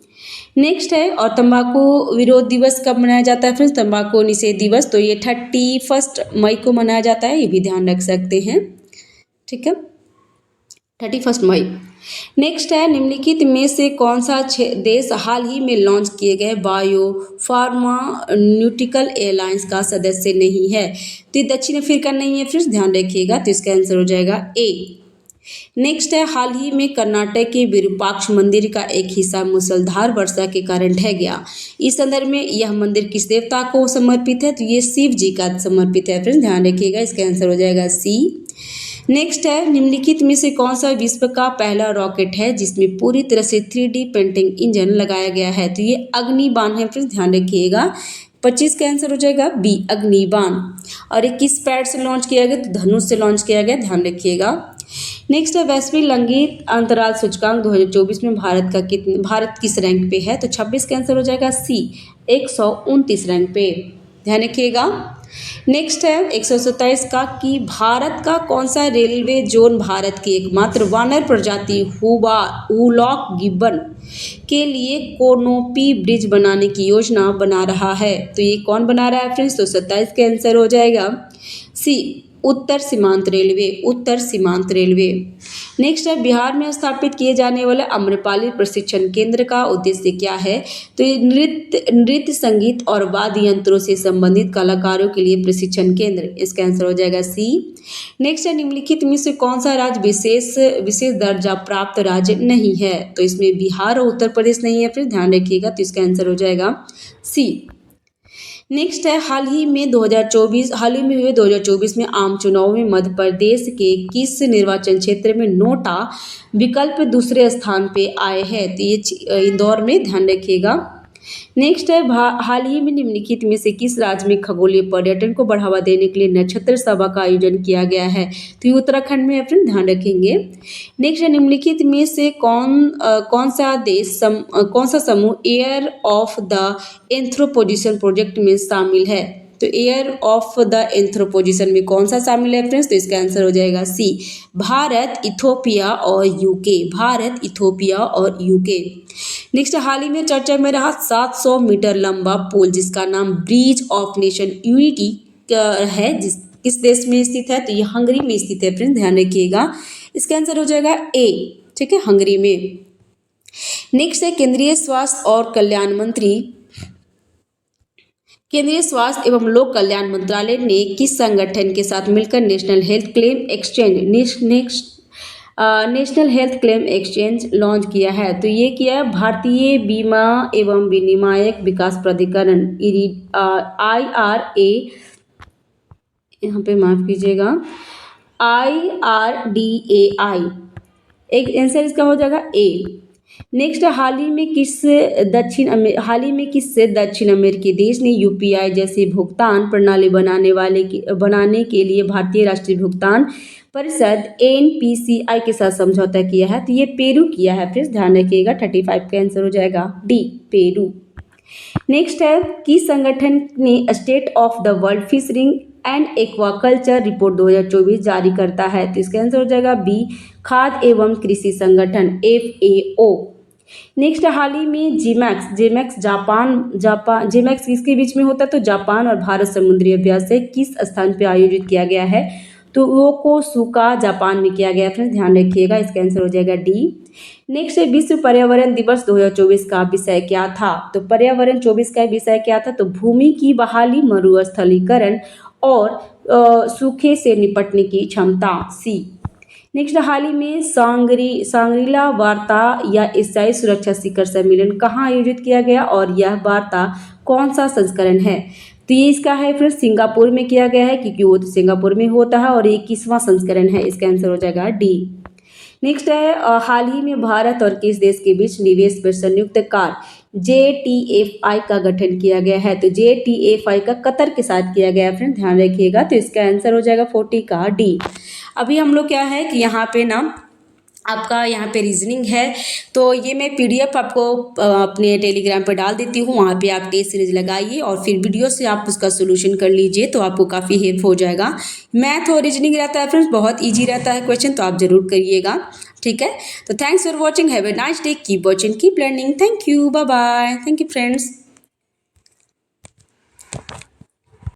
नेक्स्ट है, और तंबाकू विरोध दिवस कब मनाया जाता है फ्रेंड्स, तंबाकू निषेध दिवस, तो ये 31 मई को मनाया जाता है, ये भी ध्यान रख सकते हैं, ठीक है, 31 मई। नेक्स्ट है, निम्नलिखित में से कौन सा देश हाल ही में लॉन्च किए गए बायो फार्मान्यूटिकल एलायंस का सदस्य नहीं है, तो ये दक्षिण अफ्रीका नहीं है फ्रेंड्स, ध्यान रखिएगा, तो इसका आंसर हो जाएगा ए। नेक्स्ट है, हाल ही में कर्नाटक के विरूपाक्ष मंदिर का एक हिस्सा मूसलाधार वर्षा के कारण ढह गया। इस संदर्भ में यह मंदिर किस देवता को समर्पित है, तो ये शिव जी का समर्पित है फ्रेंड्स, ध्यान रखिएगा, इसका आंसर हो जाएगा सी। नेक्स्ट है, निम्नलिखित में से कौन सा विश्व का पहला रॉकेट है जिसमें पूरी तरह से 3D पेंटिंग इंजन लगाया गया है, तो ये अग्निबाण है फ्रेंड्स, ध्यान रखिएगा, 25 का आंसर हो जाएगा बी, अग्निबाण। और ये किस पैड से लॉन्च किया गया, तो धनुष से लॉन्च किया गया, ध्यान रखिएगा। नेक्स्ट है, वैश्विक लैंगिक अंतराल सूचकांक 2024 में भारत किस रैंक पे है, तो 26 का आंसर हो जाएगा सी, 129 रैंक पे, ध्यान रखिएगा। नेक्स्ट है 127 का कि भारत का कौन सा रेलवे जोन भारत की एकमात्र वानर प्रजाति हुलॉक गिब्बन के लिए कोनोपी ब्रिज बनाने की योजना बना रहा है, तो ये कौन बना रहा है फ्रेंड्स, तो 27 का आंसर हो जाएगा सी, उत्तर सीमांत रेलवे। नेक्स्ट है बिहार में स्थापित किए जाने वाले आम्रपाली प्रशिक्षण केंद्र का उद्देश्य क्या है? तो ये नृत्य संगीत और वाद्य यंत्रों से संबंधित कलाकारों के लिए प्रशिक्षण केंद्र, इसका आंसर हो जाएगा सी। नेक्स्ट है निम्नलिखित में से कौन सा राज्य विशेष दर्जा प्राप्त राज्य नहीं है? तो इसमें बिहार और उत्तर प्रदेश नहीं है, फिर ध्यान रखिएगा, तो इसका आंसर हो जाएगा सी। नेक्स्ट है हाल ही में हुए 2024 में आम चुनाव में मध्य प्रदेश के किस निर्वाचन क्षेत्र में नोटा विकल्प दूसरे स्थान पे आए हैं? तो ये इंदौर में, ध्यान रखिएगा। नेक्स्ट है हाल ही में निम्नलिखित में से किस राज्य में खगोलीय पर्यटन को बढ़ावा देने के लिए नक्षत्र सभा का आयोजन किया गया है? तो ये उत्तराखंड में है, फ्रेंड ध्यान रखेंगे। नेक्स्ट है निम्नलिखित में से कौन सा समूह एयर ऑफ द एंथ्रोपोजिशन प्रोजेक्ट में शामिल है? तो एयर ऑफ द एंथ्रोपोजिशन में कौन सा शामिल है फ्रेंड्स? तो इसका आंसर हो जाएगा सी, भारत, इथोपिया और यूके। भारत, इथोपिया और यूके। नेक्स्ट हाल ही में चर्चा में रहा 700 मीटर लंबा पुल जिसका नाम ब्रिज ऑफ नेशन यूनिटी है, किस देश में स्थित है? तो ये हंगरी में स्थित है, फ्रेंड ध्यान रखिएगा। इसका आंसर हो जाएगा ए, ठीक है, हंगरी में। नेक्स्ट है केंद्रीय स्वास्थ्य एवं लोक कल्याण मंत्रालय ने किस संगठन के साथ मिलकर national health claim exchange launch किया है? तो ये किया है भारतीय बीमा एवं विनियामक विकास प्राधिकरण IRA, यहाँ पे माफ कीजिएगा, IRDAI। एक आंसर इसका हो जाएगा ए। नेक्स्ट हाल ही में किस दक्षिण अमेरिकी देश ने UPI जैसी भुगतान प्रणाली बनाने के लिए भारतीय राष्ट्रीय भुगतान परिषद NPCI के साथ समझौता किया है? तो ये पेरू किया है, फिर ध्यान रखिएगा। 35 का आंसर हो जाएगा डी, पेरू। नेक्स्ट है किस संगठन ने state of the world fisheries and aquaculture report 2024 जारी करता है? तो इसका आंसर हो जाएगा बी, खाद्य एवं कृषि संगठन FAO। नेक्स्ट हाल ही में जेमैक्स किसके बीच में होता है? तो जापान और भारत समुद्री अभ्यास से किस स्थान पे आयोजित किया गया है? तो योकोसुका जापान में किया गया, फ्रेंड्स ध्यान रखिएगा। इसका आंसर हो जाएगा डी। नेक्स्ट है विश्व पर्यावरण दिवस 2024 का विषय क्या था? तो पर्यावरण 24 का विषय क्या था? तो भूमि की बहाली, मरुस्थलीकरण और सूखे से निपटने की क्षमता, सी। नेक्स्ट हाल ही में सांग्रीला वार्ता या एशियाई सुरक्षा शिखर सम्मेलन कहाँ आयोजित किया गया और यह वार्ता कौन सा संस्करण है? तो ये इसका है फिर सिंगापुर में किया गया है, क्योंकि वो तो सिंगापुर में होता है, और ये 21वां संस्करण है। इसका आंसर हो जाएगा डी। नेक्स्ट है हाल ही में भारत और किस देश के बीच निवेश पर संयुक्त कार JTFI का गठन किया गया है? तो JTFI का कतर के साथ किया गया है, फ्रेंड ध्यान रखिएगा। तो इसका आंसर हो जाएगा 40 का डी। अभी हम लोग क्या है कि यहाँ पे ना आपका यहाँ पे रीजनिंग है, तो ये मैं PDF आपको अपने टेलीग्राम पर डाल देती हूँ, वहाँ पे आप टेस्ट सीरीज लगाइए और फिर वीडियो से आप उसका सोल्यूशन कर लीजिए, तो आपको काफ़ी हेल्प हो जाएगा। मैथ और रीजनिंग रहता है फ्रेंड्स, बहुत ईजी रहता है क्वेश्चन, तो आप ज़रूर करिएगा, ठीक है। तो thanks for watching, have a nice day, keep watching, keep learning, thank you, bye bye, thank you friends.